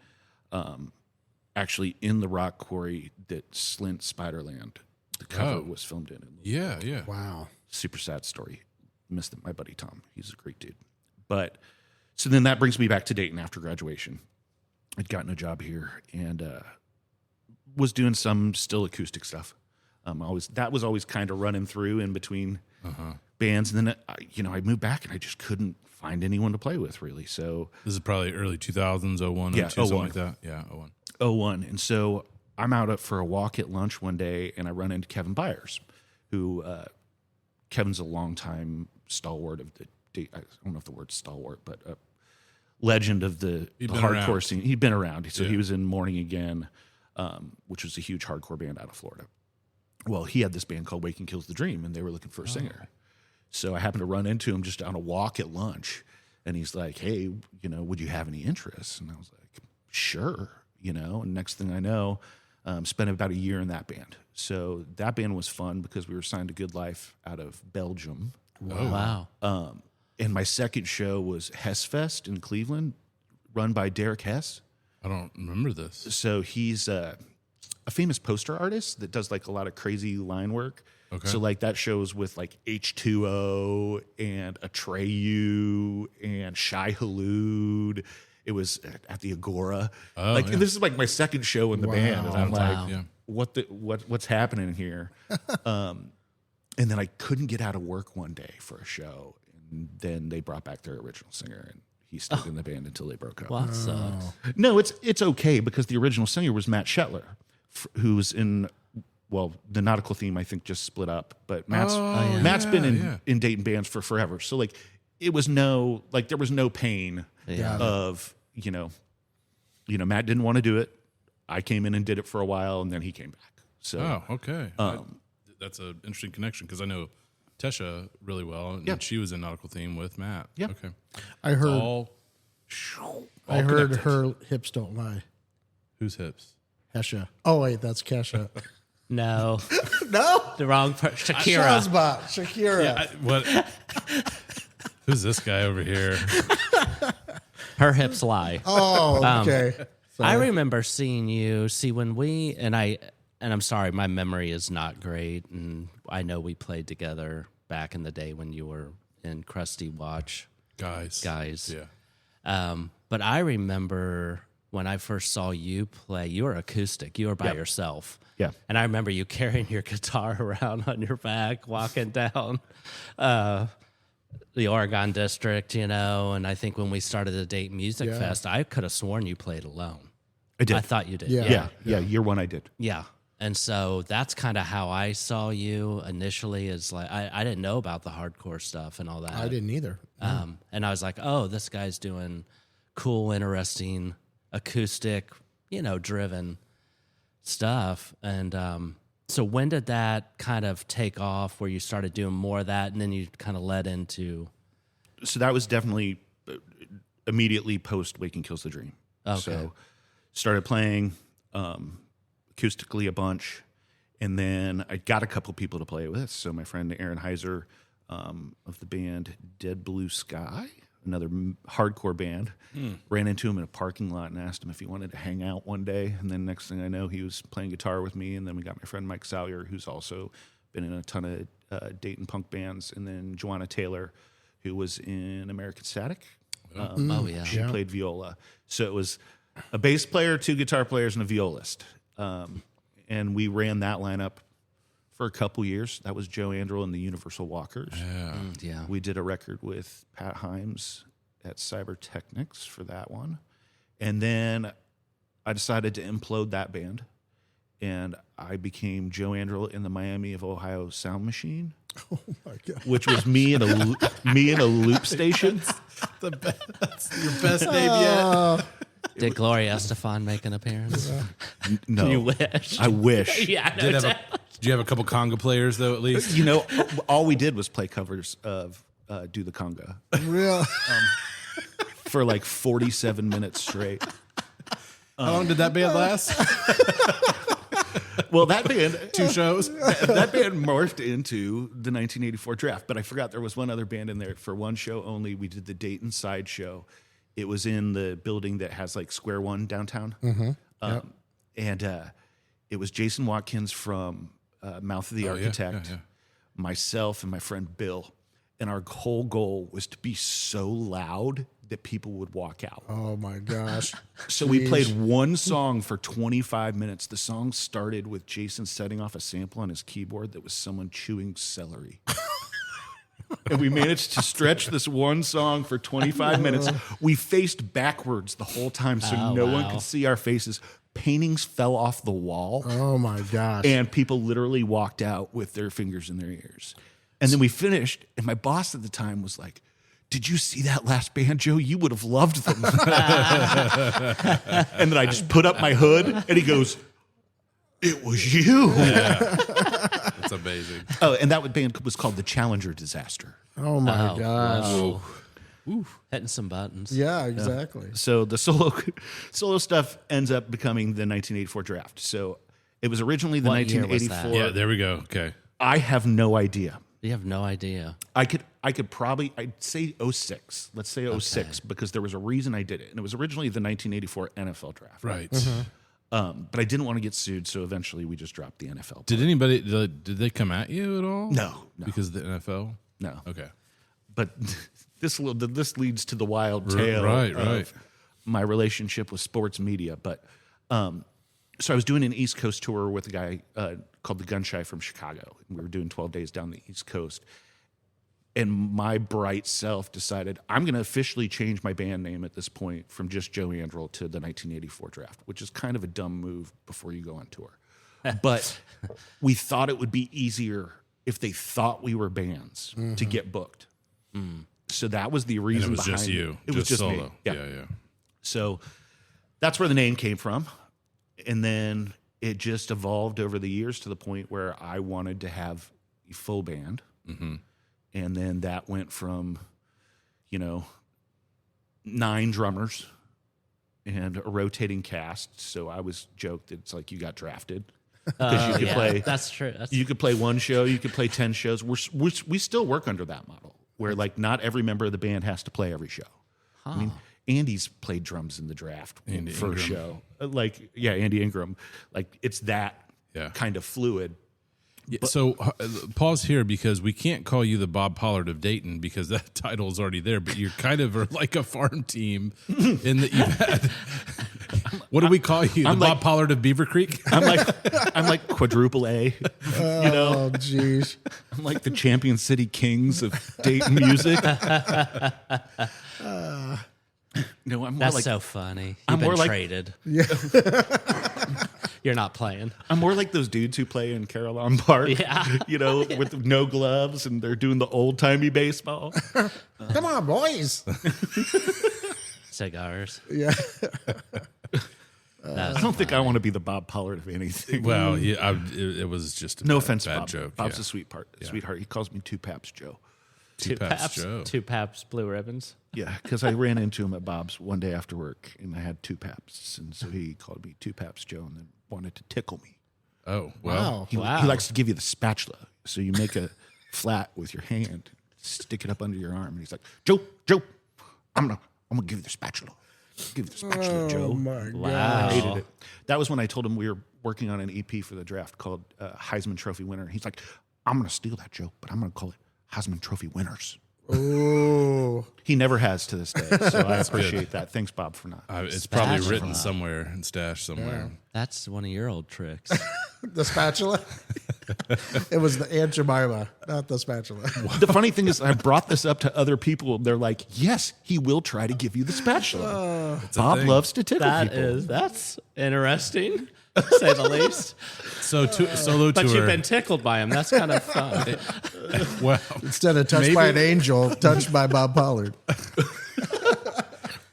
Speaker 4: Actually, in the rock quarry that Slint Spiderland, the cover was filmed in.
Speaker 1: Yeah. Yeah.
Speaker 2: Wow.
Speaker 4: Super sad story. Missed my buddy Tom. He's a great dude. But so then that brings me back to Dayton after graduation. I'd gotten a job here, and was doing some still acoustic stuff. That was always kind of running through in between bands. And then, I moved back and I just couldn't find anyone to play with really. So
Speaker 1: This is probably early 2000s, 01,
Speaker 4: Yeah,
Speaker 1: 02, something
Speaker 4: 01.
Speaker 1: like that. Yeah, 01.
Speaker 4: 01. And so I'm out for a walk at lunch one day and I run into Kevin Byers, who Kevin's a longtime stalwart of I don't know if the word's stalwart, but a legend of the
Speaker 1: been
Speaker 4: hardcore
Speaker 1: around.
Speaker 4: scene. He'd been around. So
Speaker 1: Yeah.
Speaker 4: he was in Morning Again, which was a huge hardcore band out of Florida. Well, he had this band called Waking Kills the Dream, and they were looking for a singer. So I happened to run into him just on a walk at lunch, and he's like, "Hey, would you have any interest?" And I was like, "Sure." And next thing I know, spent about a year in that band. So that band was fun because we were signed to Good Life out of Belgium.
Speaker 3: Wow.
Speaker 4: And my second show was Hess Fest in Cleveland, run by Derek Hess.
Speaker 1: I don't remember this.
Speaker 4: So he's a famous poster artist that does like a lot of crazy line work.
Speaker 1: Okay.
Speaker 4: So like that shows with like H2O and Atreyu and Shai Hulud. It was at the Agora.
Speaker 1: Oh,
Speaker 4: and
Speaker 1: yeah.
Speaker 4: this is like my second show in the band, and I'm
Speaker 3: Wow.
Speaker 4: like,
Speaker 1: Yeah.
Speaker 4: what's happening here? And then I couldn't get out of work one day for a show, and then they brought back their original singer, and he stayed in the band until they broke up.
Speaker 3: Well, that sucks.
Speaker 4: No, it's okay because the original singer was Matt Shetler, who's in the Nautical Theme. I think just split up, but Matt's been in Dayton bands for forever. So like, it was there was no pain of Matt didn't want to do it. I came in and did it for a while, and then he came back. So
Speaker 1: Oh, okay. That's an interesting connection because I know Tesha really well, and
Speaker 4: Yeah.
Speaker 1: she was in Nautical Theme with Matt.
Speaker 4: Yeah.
Speaker 1: Okay.
Speaker 2: I heard
Speaker 1: All
Speaker 2: her
Speaker 1: connected.
Speaker 2: hips don't lie.
Speaker 1: Whose hips?
Speaker 2: Hesha. Oh wait, that's Kesha.
Speaker 3: No,
Speaker 2: No,
Speaker 3: the wrong person. Shakira.
Speaker 2: Shakira.
Speaker 1: What? Who's this guy over here?
Speaker 3: Her hips lie.
Speaker 2: Oh, okay.
Speaker 3: I remember seeing you. And I'm sorry, my memory is not great, and I know we played together back in the day when you were in Krusty Watch
Speaker 1: Guys.
Speaker 3: Yeah. But I remember when I first saw you play, you were acoustic. You were by yourself.
Speaker 4: Yeah.
Speaker 3: And I remember you carrying your guitar around on your back, walking down the Oregon District, and I think when we started the Dayton Music
Speaker 2: Yeah.
Speaker 3: Fest, I could have sworn you played alone.
Speaker 4: I did.
Speaker 3: I thought you did.
Speaker 2: Yeah.
Speaker 4: yeah. Year one I did.
Speaker 3: Yeah. And so that's kind of how I saw you initially, is like, I didn't know about the hardcore stuff and all that.
Speaker 2: I didn't either.
Speaker 3: And I was like, oh, this guy's doing cool, interesting, acoustic, driven stuff. And so when did that kind of take off where you started doing more of that and then you kind of led into?
Speaker 4: So that was definitely immediately post Waking Kills the Dream.
Speaker 3: Okay.
Speaker 4: So started playing acoustically a bunch, and then I got a couple people to play with. So my friend Aaron Heiser of the band Dead Blue Sky, another hardcore band, ran into him in a parking lot and asked him if he wanted to hang out one day. And then next thing I know, he was playing guitar with me. And then we got my friend Mike Salyer, who's also been in a ton of Dayton punk bands. And then Joanna Taylor, who was in American Static.
Speaker 3: Oh, yeah.
Speaker 4: She played viola. So it was a bass player, two guitar players, and a violist. And we ran that lineup for a couple years. That was Joe Anderl and the Universal Walkers.
Speaker 3: Yeah.
Speaker 4: We did a record with Pat Himes at Cybertechnics for that one. And then I decided to implode that band. And I became Joe Anderl in the Miami of Ohio Sound Machine.
Speaker 2: Oh my god.
Speaker 4: Which was me in a loop station.
Speaker 1: That's your best name yet.
Speaker 3: Did Gloria Estefan make an appearance?
Speaker 4: No,
Speaker 3: You wish.
Speaker 4: I wish.
Speaker 3: Yeah, no,
Speaker 1: Did you have a couple conga players though? At least.
Speaker 4: All we did was play covers of "Do the Conga"
Speaker 2: Real.
Speaker 4: for like 47 minutes straight.
Speaker 1: How long did that band last?
Speaker 4: Well, that band,
Speaker 1: 2 shows.
Speaker 4: that band morphed into the 1984 draft. But I forgot there was one other band in there. For one show only, we did the Dayton Side Show. It was in the building that has like Square One downtown. And it was Jason Watkins from Mouth of the Architect, myself, and my friend Bill. And our whole goal was to be so loud that people would walk out.
Speaker 2: Oh my gosh.
Speaker 4: So we played one song for 25 minutes. The song started with Jason setting off a sample on his keyboard that was someone chewing celery. And we managed to stretch this one song for 25 minutes. We faced backwards the whole time so no one could see our faces. Paintings fell off the wall.
Speaker 2: Oh my gosh.
Speaker 4: And people literally walked out with their fingers in their ears. And then we finished, and my boss at the time was like, did you see that last band, Joe? You would have loved them. And then I just put up my hood, and he goes, it was you.
Speaker 1: Yeah. That's amazing.
Speaker 4: Oh, and that band was called the Challenger Disaster.
Speaker 2: Oh my gosh.
Speaker 3: Whoa. Hitting some buttons.
Speaker 2: Yeah, exactly.
Speaker 4: So the solo stuff ends up becoming the 1984 draft. So it was originally the
Speaker 3: What year was
Speaker 4: 1984.
Speaker 3: that?
Speaker 1: Yeah, there we go. Okay.
Speaker 4: I have no idea.
Speaker 3: You have no idea.
Speaker 4: I could probably, I'd say 06. Let's say 06 because there was a reason I did it. And it was originally the 1984 NFL draft.
Speaker 1: Right.
Speaker 4: But I didn't want to get sued, so eventually we just dropped the NFL.
Speaker 1: Did they come at you at all?
Speaker 4: No.
Speaker 1: Because of the NFL?
Speaker 4: No.
Speaker 1: Okay.
Speaker 4: But this leads to the wild tale
Speaker 1: Right.
Speaker 4: of my relationship with sports media. But so I was doing an East Coast tour with a guy called the Gunshy from Chicago. And we were doing 12 days down the East Coast. And my bright self decided I'm going to officially change my band name at this point from just Joe Anderl to the 1984 draft, which is kind of a dumb move before you go on tour. But we thought it would be easier if they thought we were bands to get booked. So that was the reason
Speaker 1: And it was
Speaker 4: behind
Speaker 1: just you.
Speaker 4: It was just
Speaker 1: solo.
Speaker 4: me. Yeah.
Speaker 1: Yeah.
Speaker 4: So that's where the name came from. And then it just evolved over the years to the point where I wanted to have a full band.
Speaker 1: Mm-hmm.
Speaker 4: And then that went from, 9 drummers and a rotating cast. So I was joked that it's like you got drafted. Because you could play.
Speaker 3: That's true.
Speaker 4: You could play one show. You could play 10 shows. We still work under that model, where like not every member of the band has to play every show. I mean, Andy's played drums in the draft for a show. Andy Ingram. Like it's that kind of fluid.
Speaker 1: Yeah, so pause here because we can't call you the Bob Pollard of Dayton because that title is already there, but you're kind of like a farm team in that you've had. What do we call you? The Bob Pollard of Beaver Creek?
Speaker 4: I'm like quadruple A.
Speaker 2: Oh, jeez.
Speaker 4: I'm like the Champion City Kings of Dayton music. No, I'm more
Speaker 3: That's
Speaker 4: like
Speaker 3: so funny.
Speaker 4: I'm
Speaker 3: You've been
Speaker 4: more like-
Speaker 3: traded. You're not playing.
Speaker 4: I'm more like those dudes who play in Carillon Park.
Speaker 3: Yeah.
Speaker 4: With no gloves and they're doing the old timey baseball.
Speaker 2: Come on, boys.
Speaker 3: Cigars.
Speaker 2: Yeah.
Speaker 4: I don't think I want to be the Bob Pollard of anything.
Speaker 1: Well, yeah, it was just a
Speaker 4: No
Speaker 1: bad,
Speaker 4: offense,
Speaker 1: bad
Speaker 4: Bob.
Speaker 1: joke.
Speaker 4: Bob's a sweetheart. He calls me Two Paps Joe.
Speaker 1: Two Paps Joe.
Speaker 3: Two Paps Blue Ribbons.
Speaker 4: Yeah, because I ran into him at Bob's one day after work, and I had 2 Paps, and so he called me Two Paps Joe, and then wanted to tickle me.
Speaker 1: Oh, well.
Speaker 2: Wow.
Speaker 4: He likes to give you the spatula, so you make a flat with your hand, stick it up under your arm, and he's like, Joe, I'm gonna give you the spatula. Give you the spatula, Joe.
Speaker 2: Oh my
Speaker 3: Wow.
Speaker 2: god.
Speaker 4: I hated it. That was when I told him we were working on an EP for the draft called Heisman Trophy Winner. He's like, I'm going to steal that joke, but I'm going to call it Heisman Trophy Winners.
Speaker 2: Oh.
Speaker 4: He never has to this day, so I appreciate that. Thanks, Bob, for not.
Speaker 1: It's probably
Speaker 3: Spatula.
Speaker 1: written somewhere and stashed somewhere.
Speaker 3: That's one of your old tricks.
Speaker 2: The spatula? It was the Aunt Jemima, not the spatula.
Speaker 4: The funny thing is, I brought this up to other people. They're like, yes, he will try to give you the spatula. Bob
Speaker 1: thing.
Speaker 4: loves to tickle people.
Speaker 3: That's interesting, to say the least.
Speaker 1: So solo
Speaker 3: But
Speaker 1: tour.
Speaker 3: you've been tickled by him. That's kind of fun.
Speaker 1: Well,
Speaker 2: Instead of touched by an angel, touched by Bob Pollard.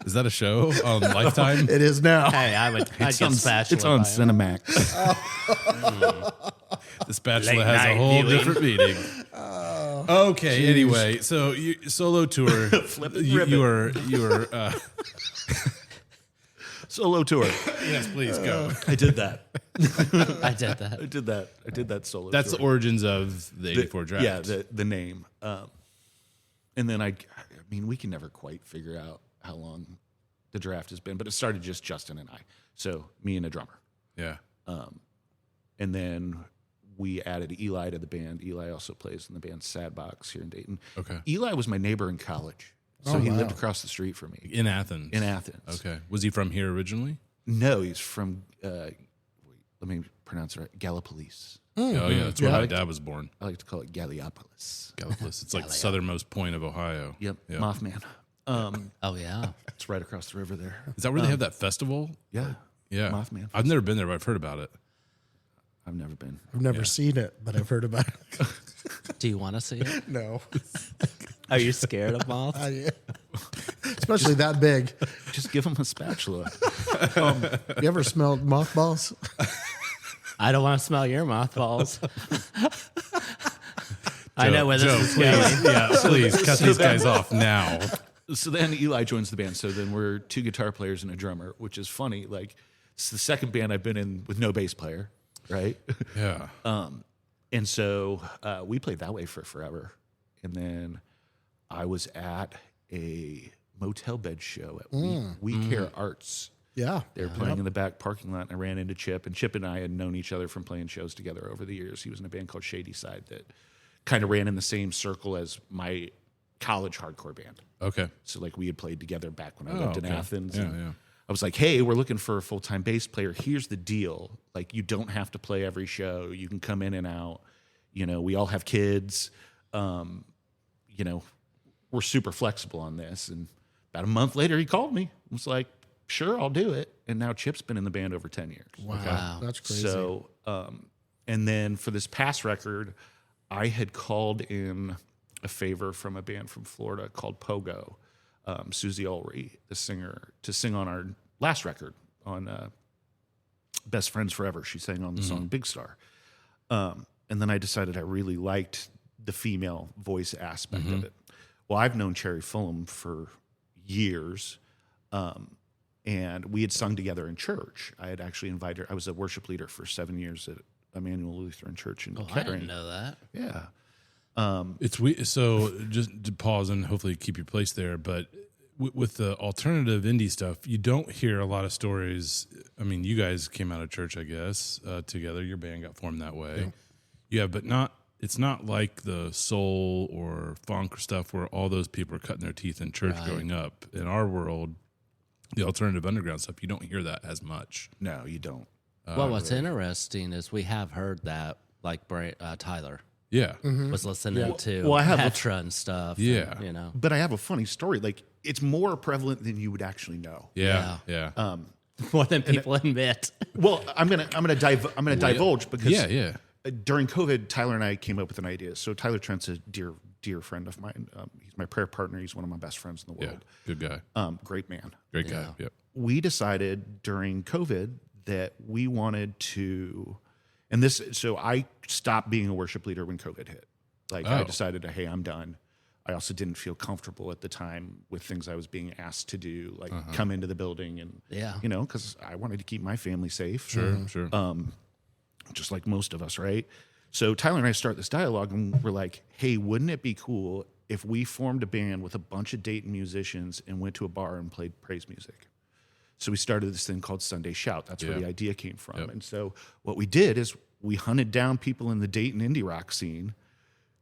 Speaker 1: is that a show on Lifetime?
Speaker 2: It is now.
Speaker 3: Hey, I'd get spatula.
Speaker 4: It's on
Speaker 3: by him.
Speaker 4: Cinemax.
Speaker 1: The spatula
Speaker 3: Late
Speaker 1: has a
Speaker 3: night
Speaker 1: whole
Speaker 3: viewing.
Speaker 1: different meaning. Okay. Anyway, so solo tour. you were.
Speaker 4: Solo tour.
Speaker 1: Yes, please go.
Speaker 4: I did that.
Speaker 3: I did that.
Speaker 4: I did that solo
Speaker 1: That's
Speaker 4: tour.
Speaker 1: the origins of the '84 draft.
Speaker 4: Yeah, the name. And then I mean, we can never quite figure out how long the draft has been, but it started just Justin and I. So me and a drummer.
Speaker 1: Yeah.
Speaker 4: And then we added Eli to the band. Eli also plays in the band Sad Box here in Dayton.
Speaker 1: Okay.
Speaker 4: Eli was my neighbor in college. So he
Speaker 2: wow.
Speaker 4: lived across the street from me
Speaker 1: In Athens.
Speaker 4: in Athens.
Speaker 1: Okay. Was he from here originally?
Speaker 4: No, he's from, let me pronounce it right, Gallipolis.
Speaker 1: Oh, yeah. That's where my dad was born.
Speaker 4: I like to call it Gallipopolis.
Speaker 1: Gallipolis. It's like the southernmost point of Ohio.
Speaker 4: Yep,
Speaker 1: Yeah.
Speaker 4: Mothman.
Speaker 3: Oh yeah.
Speaker 4: It's right across the river there.
Speaker 1: Is that where they have that festival?
Speaker 4: Yeah,
Speaker 1: Yeah.
Speaker 4: Mothman
Speaker 1: I've never been there, but I've heard about it.
Speaker 4: I've never been.
Speaker 2: I've never seen it, but I've heard about it.
Speaker 3: Do you want to see it?
Speaker 2: No.
Speaker 3: Are you scared of moths?
Speaker 2: Especially that big.
Speaker 4: Just give him a spatula.
Speaker 2: You ever smelled mothballs?
Speaker 3: I don't want to smell your mothballs. I know where this
Speaker 1: Joe,
Speaker 3: is going.
Speaker 1: Yeah, please cut these guys off now.
Speaker 4: So then Eli joins the band. So then we're 2 guitar players and a drummer, which is funny. Like, it's the second band I've been in with no bass player, right?
Speaker 1: Yeah.
Speaker 4: And so we played that way for forever. And then I was at a motel bed show at We Care Arts.
Speaker 2: Yeah.
Speaker 4: They were playing in the back parking lot, and I ran into Chip. And Chip and I had known each other from playing shows together over the years. He was in a band called Shady Side that kind of ran in the same circle as my college hardcore band.
Speaker 1: Okay.
Speaker 4: So, like, we had played together back when I lived in
Speaker 1: okay.
Speaker 4: Athens.
Speaker 1: Yeah,
Speaker 4: and
Speaker 1: yeah.
Speaker 4: I was like, hey, we're looking for a full-time bass player. Here's the deal. Like, you don't have to play every show. You can come in and out. You know, we all have kids. You know, we're super flexible on this. And about a month later, he called me. I was like, sure, I'll do it. And now Chip's been in the band over 10 years.
Speaker 3: Wow.
Speaker 2: That's crazy.
Speaker 4: So, and then for this past record, I had called in a favor from a band from Florida called Pogo, Susie Ulrey, the singer, to sing on our last record on Best Friends Forever. She sang on the song Big Star. And then I decided I really liked the female voice aspect of it. Well, I've known Cherry Fulham for years. And we had sung together in church. I had actually invited her. I was a worship leader for 7 years at Emmanuel Lutheran Church in
Speaker 3: I
Speaker 4: Kettering.
Speaker 3: didn't know that.
Speaker 4: Yeah.
Speaker 1: It's we. So just to pause and hopefully keep your place there, but with the alternative indie stuff, you don't hear a lot of stories. I mean, you guys came out of church, I guess, together. Your band got formed that way. Yeah, but not. It's not like the soul or funk or stuff where all those people are cutting their teeth in church growing up. In our world, the alternative underground stuff, you don't hear that as much.
Speaker 4: No, you don't.
Speaker 3: Well, what's interesting is we have heard that, like Tyler
Speaker 1: Yeah.
Speaker 3: was listening to
Speaker 4: well, I have a-
Speaker 3: Petra and stuff.
Speaker 1: Yeah.
Speaker 3: and, you know.
Speaker 4: But I have a funny story. Like, it's more prevalent than you would actually know.
Speaker 1: Yeah. Yeah.
Speaker 3: More than people admit.
Speaker 4: Well, I'm gonna divulge because
Speaker 1: Yeah.
Speaker 4: during COVID, Tyler and I came up with an idea. So Tyler Trent's a dear friend of mine. He's my prayer partner. He's one of my best friends in the
Speaker 1: Yeah.
Speaker 4: world.
Speaker 1: Good guy.
Speaker 4: Great man.
Speaker 1: Great guy. Yep.
Speaker 4: We decided during COVID that we wanted to, and this, so I stopped being a worship leader when COVID hit. Like, I decided, hey, I'm done. I also didn't feel comfortable at the time with things I was being asked to do, like come into the building and, you know, because I wanted to keep my family safe.
Speaker 1: Sure.
Speaker 4: Just like most of us, right? So Tyler and I start this dialogue, and we're like, hey, wouldn't it be cool if we formed a band with a bunch of Dayton musicians and went to a bar and played praise music? So we started this thing called Sunday Shout. That's where the idea came from.
Speaker 1: Yep.
Speaker 4: And so what we did is we hunted down people in the Dayton indie rock scene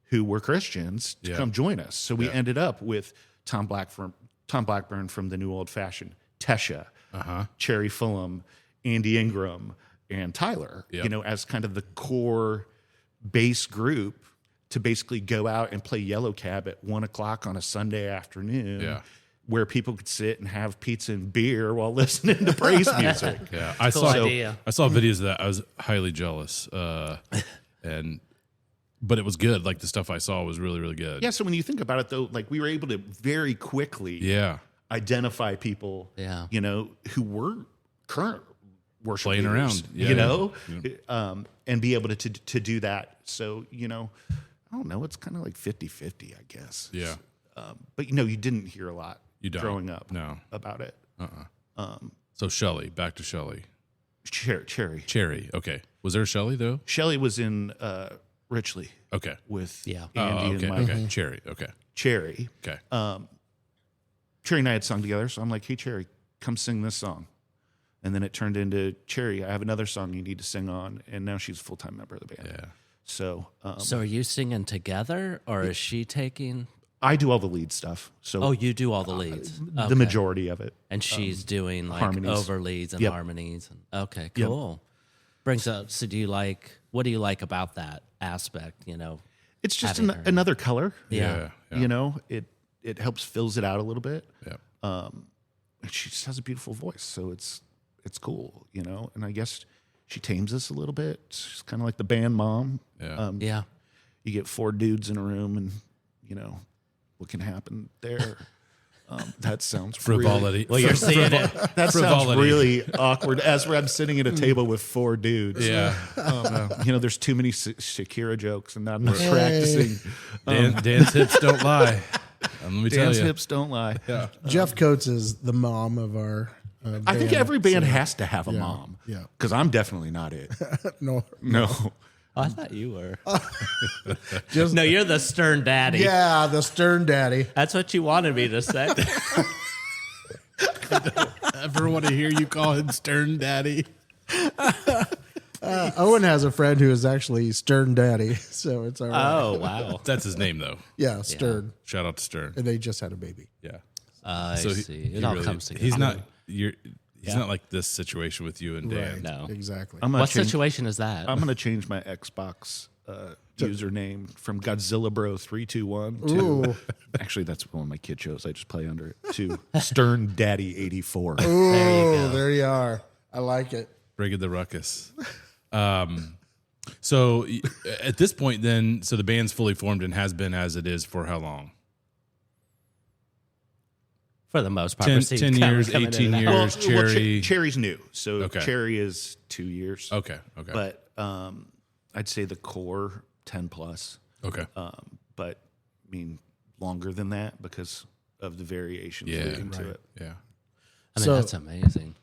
Speaker 4: who were Christians to come join us. So we ended up with Tom Blackburn from the New Old Fashioned, Tesha, Cherry Fulham, Andy Ingram, and Tyler, you know, as kind of the core bass group to basically go out and play Yellow Cab at 1 o'clock on a Sunday afternoon, where people could sit and have pizza and beer while listening to praise music.
Speaker 1: Yeah. I
Speaker 3: Cool
Speaker 1: saw
Speaker 3: idea.
Speaker 1: videos of that. I was highly jealous. But it was good. Like the stuff I saw was really, really good.
Speaker 4: Yeah, so when you think about it, though, like we were able to very quickly identify people, you know, who were current worship
Speaker 1: Playing
Speaker 4: leaders,
Speaker 1: around.
Speaker 4: you know, and be able to do that. So, you know, I don't know, it's kind of like 50-50, I guess.
Speaker 1: Yeah.
Speaker 4: But, you know, you didn't hear a lot
Speaker 1: You don't.
Speaker 4: growing up
Speaker 1: No.
Speaker 4: about it.
Speaker 1: So Shelley, back to Shelley.
Speaker 4: Cherry.
Speaker 1: Cherry. Okay. Was there a Shelley though?
Speaker 4: Shelley was in Richley
Speaker 1: Okay.
Speaker 4: with
Speaker 3: Yeah.
Speaker 4: Andy
Speaker 1: okay.
Speaker 4: and Mike.
Speaker 1: Okay. Cherry. Okay.
Speaker 4: Cherry.
Speaker 1: Okay.
Speaker 4: Cherry and I had sung together, so I'm like, hey, Cherry, come sing this song. And then it turned into, Cherry, I have another song you need to sing on. And now she's a full-time member of the band.
Speaker 1: Yeah.
Speaker 4: So,
Speaker 3: So are you singing together, or is she taking
Speaker 4: I do all the lead stuff. So
Speaker 3: Oh, you do all the leads.
Speaker 4: the
Speaker 3: Okay.
Speaker 4: majority of it.
Speaker 3: And she's doing like
Speaker 4: harmonies.
Speaker 3: over leads and
Speaker 4: Yep.
Speaker 3: harmonies. Okay, cool. Brings up. So, what do you like about that aspect?
Speaker 4: It's just
Speaker 3: having her.
Speaker 4: another color.
Speaker 1: Yeah.
Speaker 4: You know, it helps fills it out a little bit.
Speaker 1: Yeah.
Speaker 4: And she just has a beautiful voice, so it's cool, And I guess she tames us a little bit. She's kind of like the band mom.
Speaker 1: Yeah.
Speaker 3: Yeah.
Speaker 4: You get 4 dudes in a room, and what can happen there. That sounds
Speaker 1: Frivolity.
Speaker 3: Well, you're seeing it.
Speaker 4: That sounds
Speaker 1: Frivolity.
Speaker 4: really awkward. As I'm sitting at a table with 4 dudes.
Speaker 1: Yeah.
Speaker 4: There's too many Shakira jokes, and I'm not practicing.
Speaker 1: Dan's hips don't lie. Let me tell
Speaker 4: Dance
Speaker 1: you.
Speaker 4: hips don't lie.
Speaker 1: Yeah.
Speaker 2: Jeff Coates is the mom of our.
Speaker 4: I think every band has to have a mom.
Speaker 2: yeah.
Speaker 4: Because I'm definitely not it.
Speaker 2: No.
Speaker 4: No.
Speaker 3: Oh, I thought you were. No, you're the stern daddy.
Speaker 2: Yeah, the stern daddy.
Speaker 3: That's what you wanted me to say.
Speaker 1: Ever want to hear you call him Stern Daddy?
Speaker 2: Owen has a friend who is actually stern daddy, so it's all right.
Speaker 3: Oh, wow.
Speaker 1: That's his name, though.
Speaker 2: Yeah, stern.
Speaker 1: Shout out to Stern.
Speaker 2: And they just had a baby.
Speaker 1: Yeah.
Speaker 3: I see. It all comes together.
Speaker 1: He's not. He's not like this situation with you and Dan.
Speaker 2: Right.
Speaker 3: No.
Speaker 2: Exactly.
Speaker 4: I'm gonna
Speaker 3: What
Speaker 4: change,
Speaker 3: situation is that?
Speaker 4: I'm going to change my Xbox username from Godzilla Bro 321 to.
Speaker 2: Ooh.
Speaker 4: Actually, that's one of my kid shows. I just play under it to Stern Daddy 84.
Speaker 2: Oh, there you are. I like it.
Speaker 1: Bringing the ruckus. So at this point, then, so the band's fully formed and has been as it is for how long?
Speaker 3: For the most part.
Speaker 1: 10
Speaker 3: we're seeing
Speaker 1: 10 years,
Speaker 3: coming in
Speaker 1: 18
Speaker 3: and out.
Speaker 1: years. Cherry.
Speaker 4: Cherry's new, so
Speaker 1: Okay.
Speaker 4: Cherry is 2 years.
Speaker 1: Okay.
Speaker 4: But I'd say the core 10 plus.
Speaker 1: Okay.
Speaker 4: But I mean longer than that because of the variations
Speaker 1: Yeah.
Speaker 4: leading to it.
Speaker 1: Yeah.
Speaker 3: I mean,
Speaker 2: So-
Speaker 3: that's amazing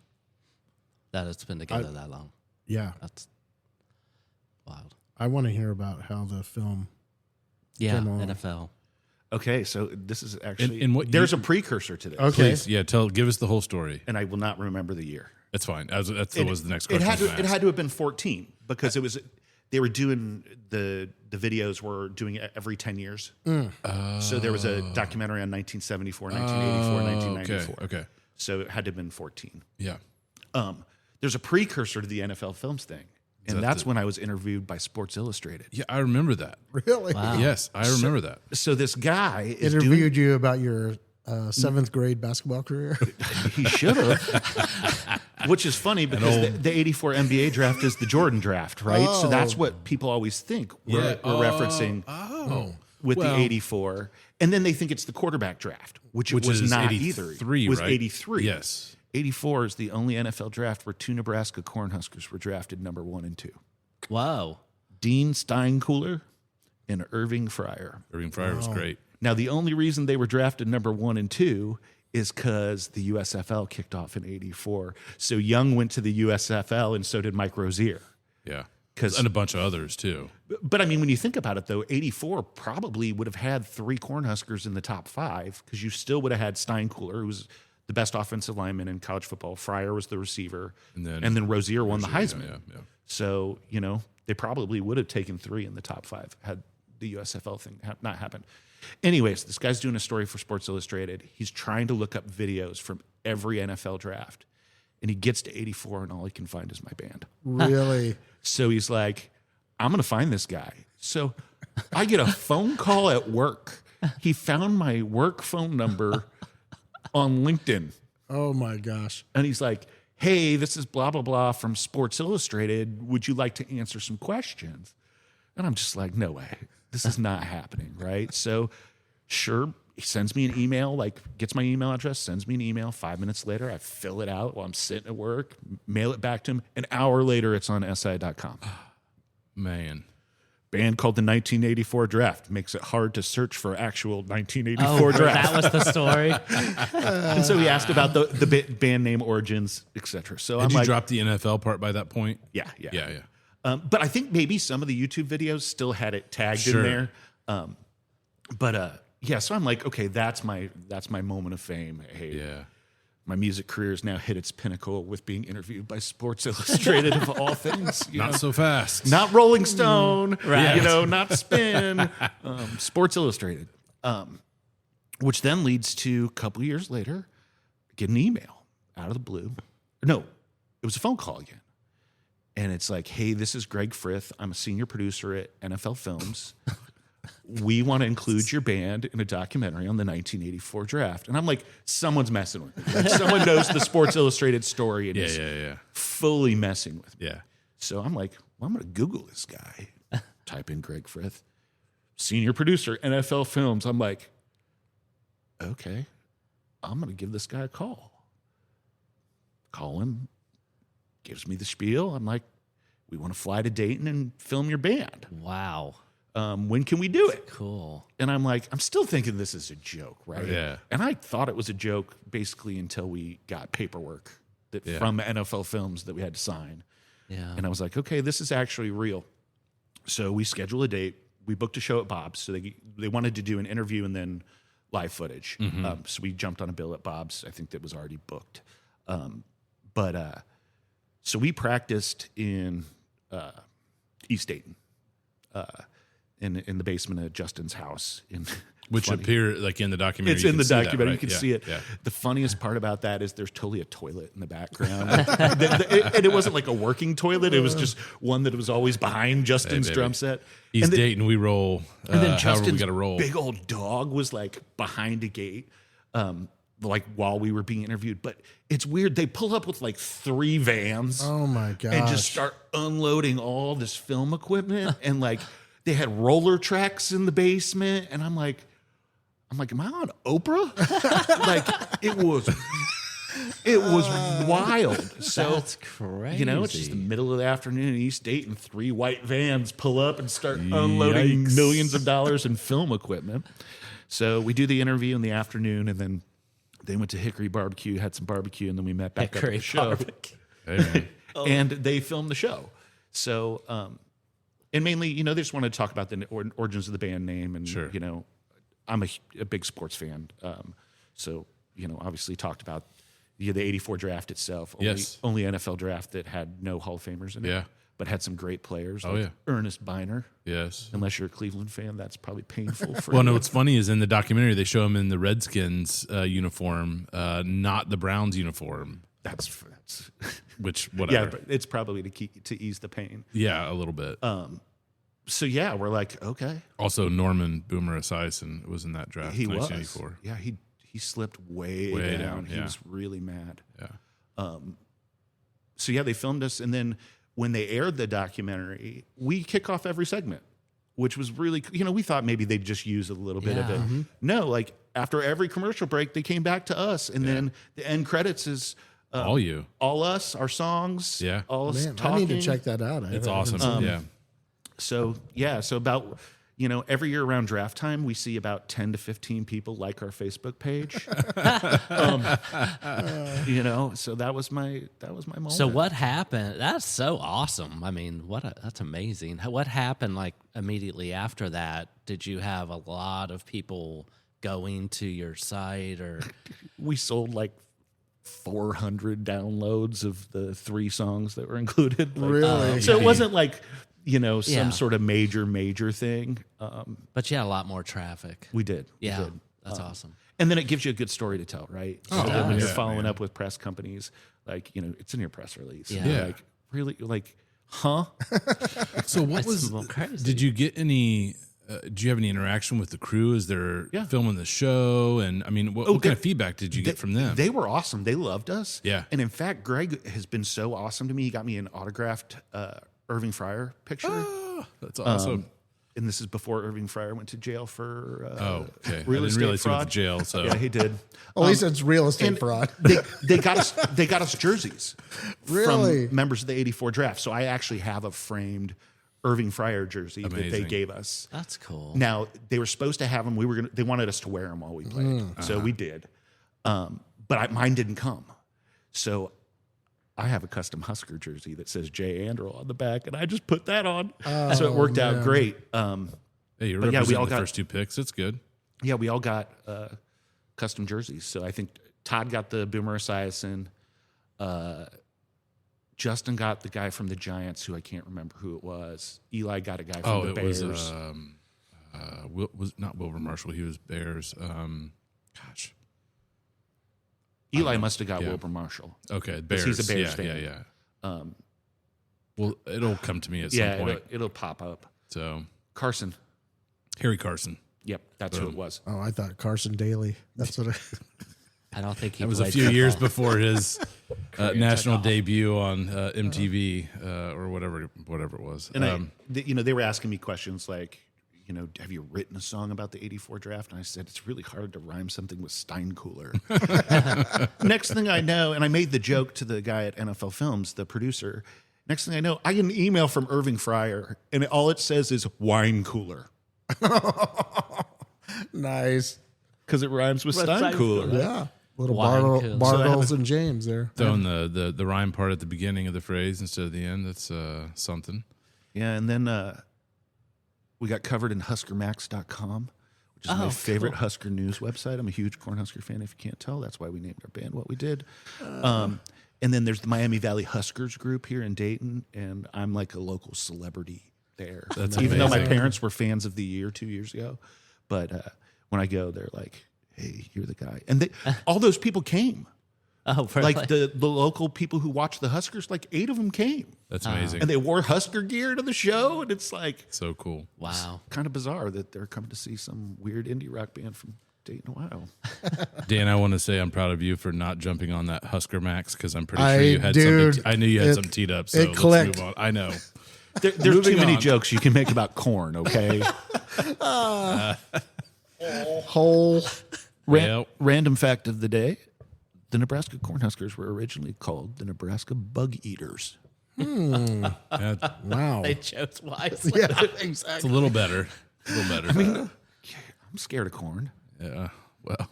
Speaker 3: that it's been together that long.
Speaker 2: Yeah.
Speaker 3: That's wild.
Speaker 2: I want to hear about how the film.
Speaker 3: Yeah,
Speaker 2: Come on.
Speaker 3: NFL.
Speaker 4: Okay, so this is actually
Speaker 1: And what
Speaker 4: there's
Speaker 1: you-
Speaker 4: a precursor to this,
Speaker 2: Okay.
Speaker 1: Please, give us the whole story.
Speaker 4: and I will not remember the year.
Speaker 1: That's fine. That was the next
Speaker 4: It
Speaker 1: question.
Speaker 4: had
Speaker 1: I was
Speaker 4: to,
Speaker 1: gonna
Speaker 4: it
Speaker 1: ask.
Speaker 4: had to have been 14 because it was they were doing the videos were doing it every 10 years. So there was a documentary on 1974, 1984, 1994.
Speaker 1: Okay.
Speaker 4: So it had to have been 14.
Speaker 1: Yeah.
Speaker 4: There's a precursor to the NFL Films thing, and
Speaker 1: that
Speaker 4: that's when I was interviewed by Sports Illustrated.
Speaker 1: Yeah, I remember that.
Speaker 2: Really?
Speaker 3: Wow.
Speaker 1: Yes, I remember that.
Speaker 4: So this guy is doing.
Speaker 2: Interviewed you about your 7th grade basketball career.
Speaker 4: He should have. Which is funny because the 84 NBA draft is the Jordan draft, right? So that's what people always think we're referencing with
Speaker 1: Well-
Speaker 4: the 84. And then they think it's the quarterback draft, which it was
Speaker 1: is
Speaker 4: not either.
Speaker 1: 83,
Speaker 4: It was
Speaker 1: right?
Speaker 4: 83.
Speaker 1: Yes.
Speaker 4: 84 is the only NFL draft where 2 Nebraska Cornhuskers were drafted number 1 and 2.
Speaker 3: Whoa.
Speaker 4: Dean Steinkühler and Irving Fryer.
Speaker 1: Irving Fryer was great.
Speaker 4: Now, the only reason they were drafted number 1 and 2 is because the USFL kicked off in 84. So Young went to the USFL, and so did Mike Rozier.
Speaker 1: Yeah.
Speaker 4: 'Cause-
Speaker 1: And a bunch of others too.
Speaker 4: But I mean, when you think about it, though, 84 probably would have had 3 Cornhuskers in the top 5 because you still would have had Steinkühler, who was the best offensive lineman in college football. Fryer was the receiver.
Speaker 1: And then-
Speaker 4: and then Rozier won the Heisman.
Speaker 1: Yeah.
Speaker 4: So, they probably would have taken 3 in the top 5 had the USFL thing not happened. Anyways, this guy's doing a story for Sports Illustrated. He's trying to look up videos from every NFL draft. And he gets to 84, and all he can find is my band.
Speaker 2: Really?
Speaker 4: So he's like, I'm going to find this guy. So I get a phone call at work. He found my work phone number on LinkedIn.
Speaker 2: Oh my gosh.
Speaker 4: And he's like, hey, this is blah, blah, blah from Sports Illustrated. Would you like to answer some questions? And I'm just like, no way. This is not happening, right? So sure, he sends me an email, gets my email address, sends me an email. 5 minutes later, I fill it out while I'm sitting at work, mail it back to him. An hour later, it's on SI.com.
Speaker 1: Man.
Speaker 4: Band called the 1984 draft makes it hard to search for actual 1984 draft.
Speaker 3: That was the story.
Speaker 4: And so he asked about the band name origins, etc. So
Speaker 1: Did
Speaker 4: I'm
Speaker 1: you
Speaker 4: like,
Speaker 1: drop the NFL part by that point?
Speaker 4: yeah.
Speaker 1: Yeah.
Speaker 4: But I think maybe some of the YouTube videos still had it tagged
Speaker 1: Sure.
Speaker 4: in there. So I'm like, okay, that's my moment of fame. Hey,
Speaker 1: Yeah.
Speaker 4: my music career has now hit its pinnacle with being interviewed by Sports Illustrated of all things. You know?
Speaker 1: Not so fast.
Speaker 4: Not Rolling Stone,
Speaker 3: Right.
Speaker 4: not Spin, Sports Illustrated. which then leads to a couple of years later, get an email out of the blue. No, it was a phone call again. And it's like, hey, this is Greg Frith. I'm a senior producer at NFL Films. We want to include your band in a documentary on the 1984 draft. And I'm like, someone's messing with me. Like, someone knows the Sports Illustrated story and is fully messing with me.
Speaker 1: Yeah.
Speaker 4: So I'm like, well, I'm going to Google this guy. Type in Greg Frith, senior producer, NFL Films. I'm like, okay, I'm going to give this guy a call. Call him, gives me the spiel. I'm like, we want to fly to Dayton and film your band.
Speaker 3: Wow.
Speaker 4: When can we do it?
Speaker 3: Cool.
Speaker 4: And I'm like, I'm still thinking this is a joke, right?
Speaker 1: Yeah.
Speaker 4: And I thought it was a joke basically until we got paperwork from NFL Films that we had to sign.
Speaker 3: Yeah.
Speaker 4: And I was like, okay, this is actually real. So we schedule a date. We booked a show at Bob's. So they wanted to do an interview and then live footage. So we jumped on a bill at Bob's. I think that was already booked. So we practiced in East Dayton, in the basement of Justin's house.
Speaker 1: Which appear like in the documentary.
Speaker 4: It's
Speaker 1: you
Speaker 4: in
Speaker 1: can
Speaker 4: the
Speaker 1: see that,
Speaker 4: documentary.
Speaker 1: right?
Speaker 4: You can
Speaker 1: Yeah,
Speaker 4: see it.
Speaker 1: yeah.
Speaker 4: The funniest part about that is there's totally a toilet in the background. And it wasn't like a working toilet. It was just one that was always behind Justin's
Speaker 1: baby.
Speaker 4: drum set.
Speaker 1: East Dayton, we roll.
Speaker 4: And then
Speaker 1: however we
Speaker 4: Justin's
Speaker 1: got to roll.
Speaker 4: big old dog was like behind a gate, like while we were being interviewed. But it's weird. They pull up with like 3 vans.
Speaker 2: Oh my god!
Speaker 4: And just start unloading all this film equipment. And like they had roller tracks in the basement. And I'm like, am I on Oprah? Like it was wild. So
Speaker 3: That's crazy.
Speaker 4: you know, it's just the middle of the afternoon in East Dayton. 3 white vans pull up and start unloading
Speaker 1: Yikes.
Speaker 4: millions of dollars in film equipment. So we do the interview in the afternoon, and then they went to Hickory Barbecue, had some barbecue, and then we met back up at the show.
Speaker 1: Hey, man.
Speaker 4: And they filmed the show. So, and mainly, you know, they just wanted to talk about the origins of the band name, and
Speaker 1: Sure.
Speaker 4: you know, I'm a big sports fan, so you know, obviously talked about the '84 draft itself. Only NFL draft that had no Hall of Famers in it,
Speaker 1: Yeah.
Speaker 4: but had some great players.
Speaker 1: Oh,
Speaker 4: like
Speaker 1: yeah.
Speaker 4: Ernest Biner.
Speaker 1: Yes.
Speaker 4: Unless you're a Cleveland fan, that's probably painful for
Speaker 1: Well,
Speaker 4: you.
Speaker 1: no, what's funny is in the documentary, they show him in the Redskins uniform, not the Browns uniform,
Speaker 4: That's
Speaker 1: which,
Speaker 4: yeah,
Speaker 1: whatever.
Speaker 4: but it's probably to ease the pain.
Speaker 1: Yeah, a little bit.
Speaker 4: So yeah, we're like, okay,
Speaker 1: Also, Norman Boomer Esiason was in that draft,
Speaker 4: he was.
Speaker 1: 1984.
Speaker 4: Yeah, he slipped way down. He
Speaker 1: yeah.
Speaker 4: was really mad.
Speaker 1: Yeah.
Speaker 4: So yeah, they filmed us, and then when they aired the documentary, we kick off every segment, which was really, you know, we thought maybe they'd just use a little bit of it.
Speaker 3: Yeah.
Speaker 4: No, like after every commercial break, they came back to us, and then the end credits is all us, our songs,
Speaker 1: Yeah.
Speaker 4: all us
Speaker 2: Man,
Speaker 4: talking.
Speaker 2: I need to check that out.
Speaker 1: It's awesome. Yeah.
Speaker 4: So yeah, so about, you know, every year around draft time, we see about 10 to 15 people like our Facebook page. You know, so that was my moment.
Speaker 3: So what happened? That's so awesome. I mean, that's amazing. What happened like immediately after that? Did you have a lot of people going to your site, or
Speaker 4: We sold like 400 downloads of the 3 songs that were included. Like,
Speaker 2: Really?
Speaker 4: So it wasn't like, you know, some
Speaker 3: Yeah.
Speaker 4: sort of major thing.
Speaker 3: but you had a lot more traffic?
Speaker 4: We did.
Speaker 3: Yeah,
Speaker 4: We did.
Speaker 3: that's awesome.
Speaker 4: And then it gives you a good story to tell, right? So that when you're
Speaker 1: yeah,
Speaker 4: following
Speaker 1: man.
Speaker 4: up with press companies, like, you know, it's in your press release.
Speaker 3: Yeah.
Speaker 4: And you're
Speaker 1: Yeah.
Speaker 4: like, really? You're like, huh?
Speaker 1: So what
Speaker 3: That's
Speaker 1: was?
Speaker 3: a little crazy.
Speaker 1: Did you get any? Do you have any interaction with the crew as they're
Speaker 4: Yeah.
Speaker 1: filming the show? And I mean, what kind of feedback did you get from them?
Speaker 4: They were awesome. They loved us.
Speaker 1: Yeah.
Speaker 4: And in fact, Greg has been so awesome to me. He got me an autographed Irving Fryer picture.
Speaker 1: Oh, that's awesome.
Speaker 4: And this is before Irving Fryer went to jail for
Speaker 1: Okay.
Speaker 4: real
Speaker 1: I didn't
Speaker 4: estate
Speaker 1: realize he went
Speaker 4: fraud.
Speaker 1: to jail. So
Speaker 4: Yeah, he did.
Speaker 2: At least it's real estate
Speaker 4: And
Speaker 2: fraud.
Speaker 4: they got us jerseys
Speaker 2: Really?
Speaker 4: from members of the '84 draft. So I actually have a framed Irving Fryer jersey that they
Speaker 1: Amazing.
Speaker 4: gave us.
Speaker 3: That's cool.
Speaker 4: Now they were supposed to have them. They wanted us to wear them while we played, so we did. But mine didn't come, so I have a custom Husker jersey that says Jay Anderl on the back, and I just put that on. So it worked out great.
Speaker 1: hey, you're
Speaker 4: But yeah, we
Speaker 1: representing
Speaker 4: all
Speaker 1: the
Speaker 4: got-
Speaker 1: first 2 picks. It's good.
Speaker 4: Yeah, we all got custom jerseys. So I think Todd got the Boomer Esiason. Justin got the guy from the Giants, who I can't remember who it was. Eli got a guy from
Speaker 1: Oh,
Speaker 4: the
Speaker 1: it
Speaker 4: Bears.
Speaker 1: was was not Wilbur Marshall. He was Bears. Gosh.
Speaker 4: Eli must have got
Speaker 1: Yeah.
Speaker 4: Wilbur Marshall.
Speaker 1: Okay, Bears.
Speaker 4: he's a Bears
Speaker 1: yeah,
Speaker 4: fan.
Speaker 1: yeah, yeah. Well, it'll come to me at some
Speaker 4: Yeah,
Speaker 1: point.
Speaker 4: it'll pop up.
Speaker 1: So
Speaker 4: Carson.
Speaker 1: Harry Carson.
Speaker 4: Yep, that's who it was.
Speaker 2: Oh, I thought Carson Daly. That's what
Speaker 3: I don't think he
Speaker 1: That was a
Speaker 3: played
Speaker 1: few years
Speaker 3: football.
Speaker 1: before his national debut on MTV or whatever it was.
Speaker 4: And they were asking me questions like, have you written a song about the '84 draft? And I said, it's really hard to rhyme something with Steinkooler. Next thing I know, and I made the joke to the guy at NFL Films, the producer. Next thing I know, I get an email from Irving Fryer, and all it says is wine cooler
Speaker 2: nice.
Speaker 4: because it rhymes with Steinkooler.
Speaker 2: Yeah. Little
Speaker 3: Wine cooler.
Speaker 2: Bartles and James there.
Speaker 1: Throwing the rhyme part at the beginning of the phrase instead of the end. That's something.
Speaker 4: Yeah, and then we got covered in HuskerMax.com, which is my favorite Husker news website. I'm a huge Cornhusker fan, if you can't tell. That's why we named our band what we did. And then there's the Miami Valley Huskers group here in Dayton, and I'm like a local celebrity there.
Speaker 1: That's
Speaker 4: Even though my
Speaker 1: amazing.
Speaker 4: parents were fans of the year 2 years ago. But when I go, they're like, hey, you're the guy. And all those people came.
Speaker 3: Oh, really?
Speaker 4: Like the local people who watch the Huskers, like 8 of them came.
Speaker 1: That's amazing.
Speaker 4: And they wore Husker gear to the show, and it's like
Speaker 1: So cool.
Speaker 3: Wow.
Speaker 4: kind of bizarre that they're coming to see some weird indie rock band from Dayton, Ohio.
Speaker 1: Dan, I want to say I'm proud of you for not jumping on that Husker Max because I'm pretty sure
Speaker 2: I-
Speaker 1: you had
Speaker 2: dude,
Speaker 1: something. I knew you had
Speaker 2: it-
Speaker 1: some teed up. So
Speaker 2: it
Speaker 1: let's
Speaker 2: clicked.
Speaker 1: move on. I know.
Speaker 4: There's
Speaker 1: Moving
Speaker 4: too many
Speaker 1: on.
Speaker 4: jokes you can make about corn, okay?
Speaker 2: Whole.
Speaker 1: Well,
Speaker 4: Random fact of the day. The Nebraska Cornhuskers were originally called the Nebraska Bug Eaters.
Speaker 1: yeah,
Speaker 2: Wow.
Speaker 3: They chose wisely.
Speaker 2: Yeah,
Speaker 1: it's
Speaker 2: exactly.
Speaker 1: a little better. A little better.
Speaker 4: I'm scared of corn.
Speaker 1: Yeah. Well,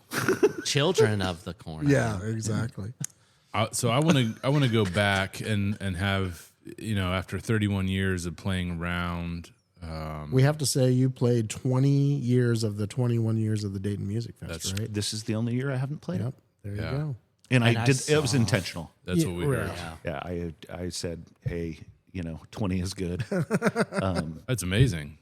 Speaker 3: Children of the corn.
Speaker 2: Yeah, exactly.
Speaker 1: so I want to go back and have after 31 years of playing around.
Speaker 2: We have to say you played 20 years of the 21 years of the Dayton Music Fest, right?
Speaker 4: This is the only year I haven't played
Speaker 2: Yep.
Speaker 4: it.
Speaker 2: There
Speaker 1: Yeah.
Speaker 2: you go.
Speaker 4: And
Speaker 3: And I
Speaker 4: it was
Speaker 3: saw-
Speaker 4: intentional.
Speaker 1: That's
Speaker 2: Yeah,
Speaker 1: what we heard.
Speaker 2: right.
Speaker 3: Yeah.
Speaker 4: Yeah, I said, hey, 20 is good.
Speaker 1: That's amazing.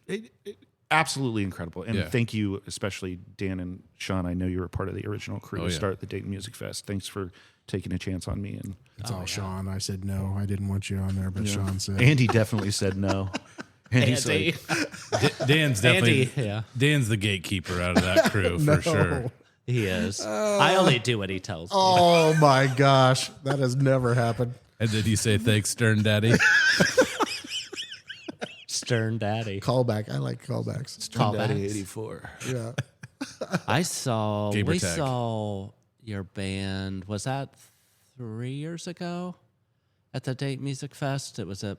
Speaker 4: Absolutely incredible. And
Speaker 1: Yeah.
Speaker 4: thank you, especially Dan and Sean. I know you were part of the original crew
Speaker 1: Oh,
Speaker 4: to
Speaker 1: yeah.
Speaker 4: start the Dayton Music Fest. Thanks for taking a chance on me. And
Speaker 2: It's all Sean. I said no. I didn't want you on there, but Sean said.
Speaker 4: Andy definitely said no. Andy's
Speaker 3: Andy.
Speaker 4: like,
Speaker 1: Dan's definitely
Speaker 3: Andy, yeah.
Speaker 1: Dan's the gatekeeper out of that crew for sure.
Speaker 3: He is. I only do what he tells me.
Speaker 2: Oh my gosh, that has never happened.
Speaker 1: And did he say thanks, Stern Daddy?
Speaker 3: Stern daddy.
Speaker 2: Callback. I like callbacks.
Speaker 3: Call
Speaker 4: Daddy
Speaker 3: backs.
Speaker 4: 84.
Speaker 2: Yeah.
Speaker 3: I saw.
Speaker 1: Gamer
Speaker 3: We
Speaker 1: tag.
Speaker 3: saw your band. Was that 3 years ago at the Date Music Fest? It was at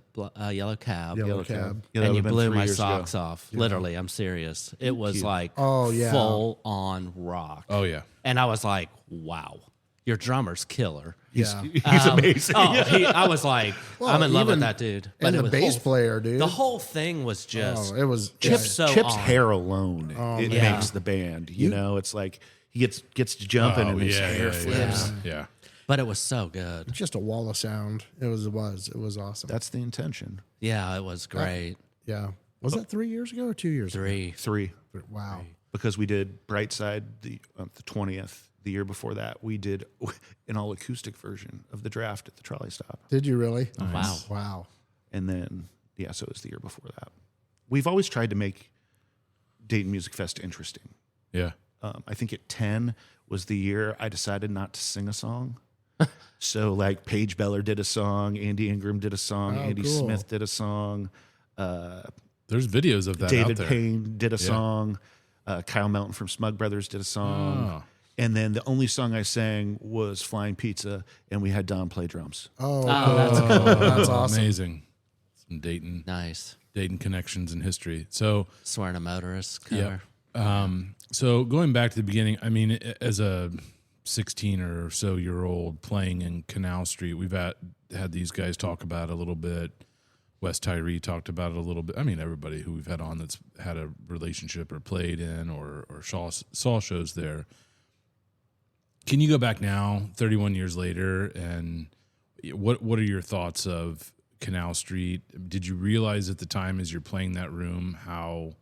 Speaker 3: Yellow Cab.
Speaker 2: Yellow Cab.
Speaker 4: Yeah, that
Speaker 3: And you
Speaker 4: would've been
Speaker 3: blew
Speaker 4: 3
Speaker 3: my
Speaker 4: years ago.
Speaker 3: socks off. Literally, I'm serious. It was like
Speaker 2: Oh, yeah.
Speaker 3: full on rock.
Speaker 1: Oh yeah.
Speaker 3: And I was like, wow, your drummer's killer.
Speaker 2: Yeah.
Speaker 4: He's amazing.
Speaker 3: I was like, I'm in love with
Speaker 2: even-
Speaker 3: that dude.
Speaker 2: And
Speaker 3: it
Speaker 2: the
Speaker 3: was
Speaker 2: bass
Speaker 3: whole-
Speaker 2: player, dude.
Speaker 3: The whole thing was just
Speaker 2: it was
Speaker 3: Chip's so
Speaker 4: Chip's
Speaker 3: on.
Speaker 4: hair alone, it
Speaker 3: yeah.
Speaker 4: makes the band. You know, it's like he gets to jumping and his hair flips.
Speaker 1: Yeah.
Speaker 3: But it was so good.
Speaker 2: just a wall of sound. It was awesome.
Speaker 4: That's the intention.
Speaker 3: Yeah, it was great.
Speaker 2: Yeah. Was that 3 years ago or 2 years ago?
Speaker 3: 3.
Speaker 4: 3.
Speaker 2: Wow.
Speaker 4: Because we did Brightside the 20th. The year before that, we did an all acoustic version of the draft at the trolley stop.
Speaker 2: Did you really?
Speaker 3: Wow.
Speaker 2: Wow.
Speaker 4: And then, so it was the year before that. We've always tried to make Dayton Music Fest interesting.
Speaker 1: Yeah.
Speaker 4: I think at 10 was the year I decided not to sing a song. So, like, Paige Beller did a song, Andy Ingram did a song,
Speaker 2: Oh,
Speaker 4: Andy
Speaker 2: cool.
Speaker 4: Smith did a song,
Speaker 1: There's videos of that
Speaker 4: David
Speaker 1: out there.
Speaker 4: Payne did a song, Kyle Melton from Smug Brothers did a song.
Speaker 1: Oh.
Speaker 4: And then the only song I sang was Flying Pizza, and we had Don play drums.
Speaker 2: Oh,
Speaker 3: that's
Speaker 2: cool. That's awesome.
Speaker 1: Amazing. Some Dayton
Speaker 3: Nice.
Speaker 1: connections in history. So
Speaker 3: Swearing a motorist cover.
Speaker 1: So going back to the beginning, I mean, as a 16 or so year old playing in Canal Street, we've had these guys talk about it a little bit. Wes Tyree talked about it a little bit. I mean, everybody who we've had on that's had a relationship or played in or saw shows there. Can you go back now, 31 years later, and what are your thoughts of Canal Street? Did you realize at the time as you're playing that room how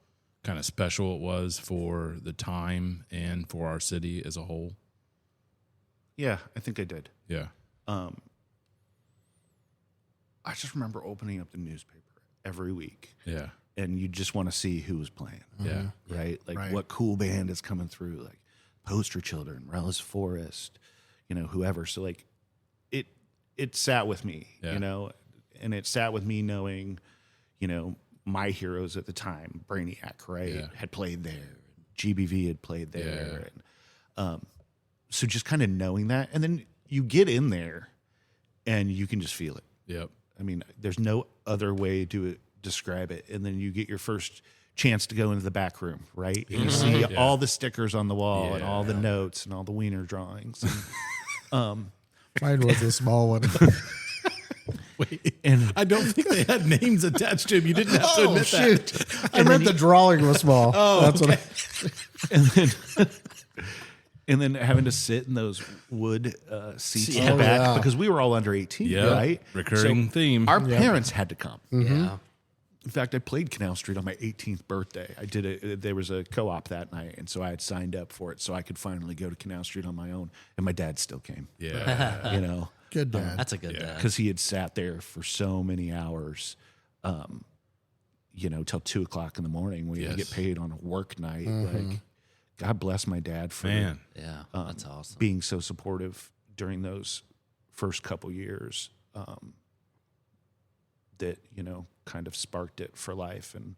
Speaker 1: kind of special it was for the time and for our city as a whole?
Speaker 4: Yeah, I think I did.
Speaker 1: Yeah.
Speaker 4: I just remember opening up the newspaper every week.
Speaker 1: Yeah.
Speaker 4: And you just want to see who was playing.
Speaker 1: Yeah.
Speaker 4: Right? Like
Speaker 2: Right.
Speaker 4: what cool band is coming through, like Poster Children, Relish Forest, whoever. So like it sat with me,
Speaker 1: Yeah.
Speaker 4: and it sat with me knowing, my heroes at the time, Brainiac, right,
Speaker 1: Yeah.
Speaker 4: had played there. GBV had played there. And so just kind of knowing that. And then you get in there and you can just feel it.
Speaker 1: Yep.
Speaker 4: I mean, there's no other way to describe it. And then you get your first chance to go into the back room, right? And you see all the stickers on the wall and all the notes and all the wiener drawings. And,
Speaker 2: Mine was a small one.
Speaker 1: And I don't think they had names attached to him. You didn't have to admit that.
Speaker 2: I meant the drawing was small. That's what
Speaker 4: and then having to sit in those wood seats in
Speaker 2: Oh,
Speaker 4: the back
Speaker 2: yeah.
Speaker 4: because we were all under 18,
Speaker 1: Yeah.
Speaker 4: right?
Speaker 1: Recurring theme.
Speaker 4: Our parents had to come.
Speaker 3: Yeah.
Speaker 4: In fact, I played Canal Street on my 18th birthday. I did it. There was a co-op that night, and so I had signed up for it so I could finally go to Canal Street on my own. And my dad still came.
Speaker 1: Yeah.
Speaker 2: good dad.
Speaker 3: That's a good dad.
Speaker 4: Because he had sat there for so many hours, till 2:00 in the morning when you
Speaker 1: Yes.
Speaker 4: get paid on a work night. Like, God bless my dad for
Speaker 1: Man.
Speaker 3: Yeah, that's awesome.
Speaker 4: being so supportive during those first couple years. That kind of sparked it for life, and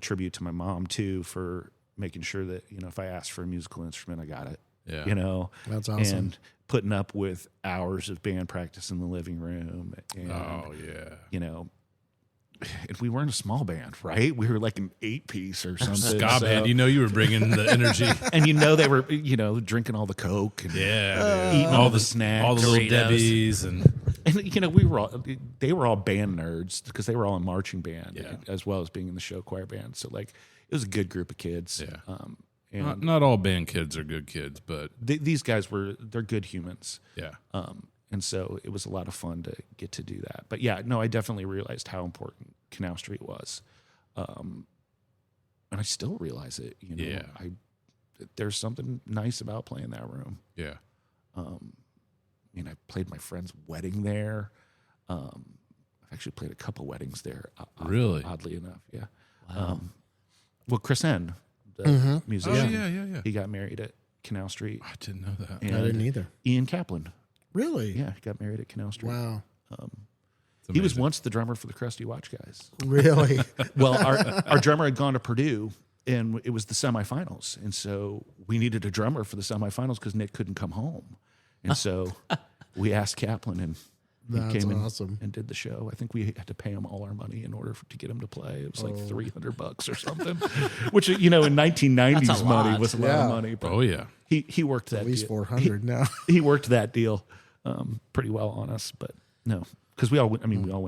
Speaker 4: tribute to my mom too for making sure that if I asked for a musical instrument, I got it.
Speaker 1: Yeah.
Speaker 2: That's awesome.
Speaker 4: And putting up with hours of band practice in the living room, and
Speaker 1: Oh, yeah.
Speaker 4: and we weren't a small band, right? We were like an 8-piece or something.
Speaker 1: Ska band. You were bringing the energy.
Speaker 4: and they were drinking all the Coke and
Speaker 1: Yeah.
Speaker 4: eating all the snacks,
Speaker 1: All the little
Speaker 3: Doritos.
Speaker 1: Debbies and
Speaker 4: they were all band nerds because they were all in marching band
Speaker 1: Yeah.
Speaker 4: as well as being in the show choir band. So like it was a good group of kids.
Speaker 1: Yeah.
Speaker 4: And
Speaker 1: not all band kids are good kids, but
Speaker 4: these guys they're good humans.
Speaker 1: yeah.
Speaker 4: And so it was a lot of fun to get to do that. But yeah, no, I definitely realized how important Canal Street was. And I still realize it,
Speaker 1: Yeah.
Speaker 4: there's something nice about playing that room.
Speaker 1: Yeah.
Speaker 4: I played my friend's wedding there. I've actually played a couple weddings there.
Speaker 1: Really?
Speaker 4: Oddly enough, yeah.
Speaker 3: Wow.
Speaker 4: Well, Chris N, the musician,
Speaker 1: yeah.
Speaker 4: he got married at Canal Street.
Speaker 1: I didn't know that.
Speaker 4: And
Speaker 2: I didn't either.
Speaker 4: Ian Kaplan,
Speaker 2: Really?
Speaker 4: yeah, he got married at Canal Street.
Speaker 2: Wow.
Speaker 4: He was once the drummer for the Krusty Watch Guys.
Speaker 2: Really?
Speaker 4: Well, our drummer had gone to Purdue, and it was the semifinals, and so we needed a drummer for the semifinals because Nick couldn't come home, and so we asked Kaplan, and he
Speaker 2: That's
Speaker 4: came in
Speaker 2: awesome.
Speaker 4: and did the show. I think we had to pay him all our money in order to get him to play. It was like $300 or something, which in 1990s
Speaker 3: That's a
Speaker 4: money
Speaker 3: lot.
Speaker 4: was a lot
Speaker 2: Yeah.
Speaker 4: of money. But
Speaker 1: Oh, yeah.
Speaker 4: he worked that
Speaker 2: At least
Speaker 4: deal.
Speaker 2: 400 now.
Speaker 4: He worked that deal pretty well on us, but no, because we all went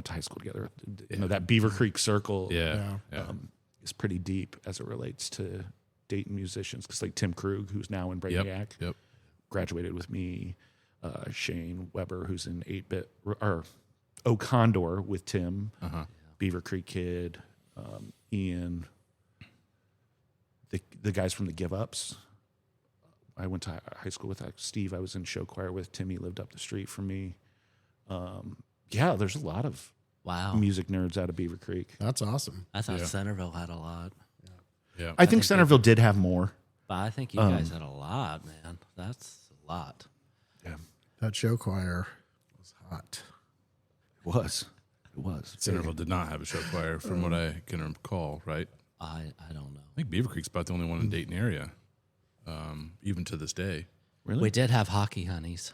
Speaker 4: to high school together. That Beaver Creek circle
Speaker 1: Yeah.
Speaker 4: is pretty deep as it relates to Dayton musicians. Because like Tim Krug, who's now in Brainiac,
Speaker 1: Yep.
Speaker 4: graduated with me. Shane Weber, who's in 8-bit, or O'Condor with Tim, Beaver Creek Kid, Ian, the guys from the Give Ups. I went to high school with Steve. I was in show choir with Timmy, lived up the street from me. Yeah, there's a lot of
Speaker 3: Wow.
Speaker 4: music nerds out of Beaver Creek.
Speaker 2: That's awesome.
Speaker 3: I thought Centerville had a lot,
Speaker 1: Yeah.
Speaker 4: I think Centerville did have more.
Speaker 3: but I think you guys had a lot, man. That's a lot.
Speaker 4: Yeah,
Speaker 2: That show choir was hot.
Speaker 4: it was. It was.
Speaker 1: Centerville did not have a show choir from what I can recall, right?
Speaker 3: I don't know.
Speaker 1: I think Beaver Creek's about the only one in Dayton area, even to this day.
Speaker 4: Really?
Speaker 3: We did have hockey honeys.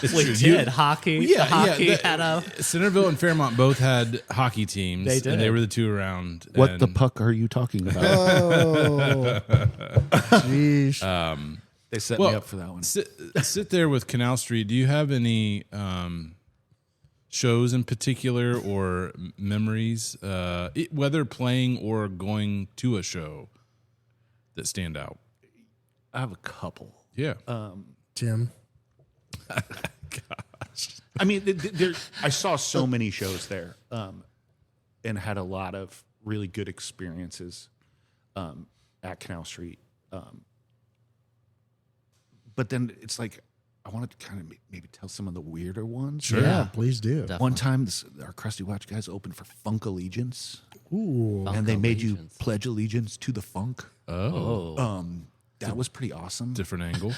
Speaker 3: We did hockey. Hockey had a.
Speaker 1: Centerville and Fairmont both had hockey teams.
Speaker 3: They did.
Speaker 1: And they were the two around.
Speaker 4: What
Speaker 1: and
Speaker 4: the puck are you talking about?
Speaker 2: Oh, sheesh.
Speaker 4: They set me up for that one.
Speaker 1: Sit there with Canal Street. Do you have any shows in particular or memories, whether playing or going to a show, that stand out?
Speaker 4: I have a couple.
Speaker 1: Yeah.
Speaker 2: Tim.
Speaker 4: I mean, I saw so many shows there. and had a lot of really good experiences at Canal Street. But then it's like, I wanted to kind of maybe tell some of the weirder ones.
Speaker 1: Sure.
Speaker 2: Yeah, please do.
Speaker 3: Definitely.
Speaker 4: One time, our Crusty Watch guys opened for Funk Allegiance,
Speaker 2: Ooh.
Speaker 3: Funk
Speaker 4: and they made you
Speaker 3: Allegiance.
Speaker 4: pledge allegiance to the funk.
Speaker 3: Oh,
Speaker 4: That was pretty awesome.
Speaker 1: Different angle.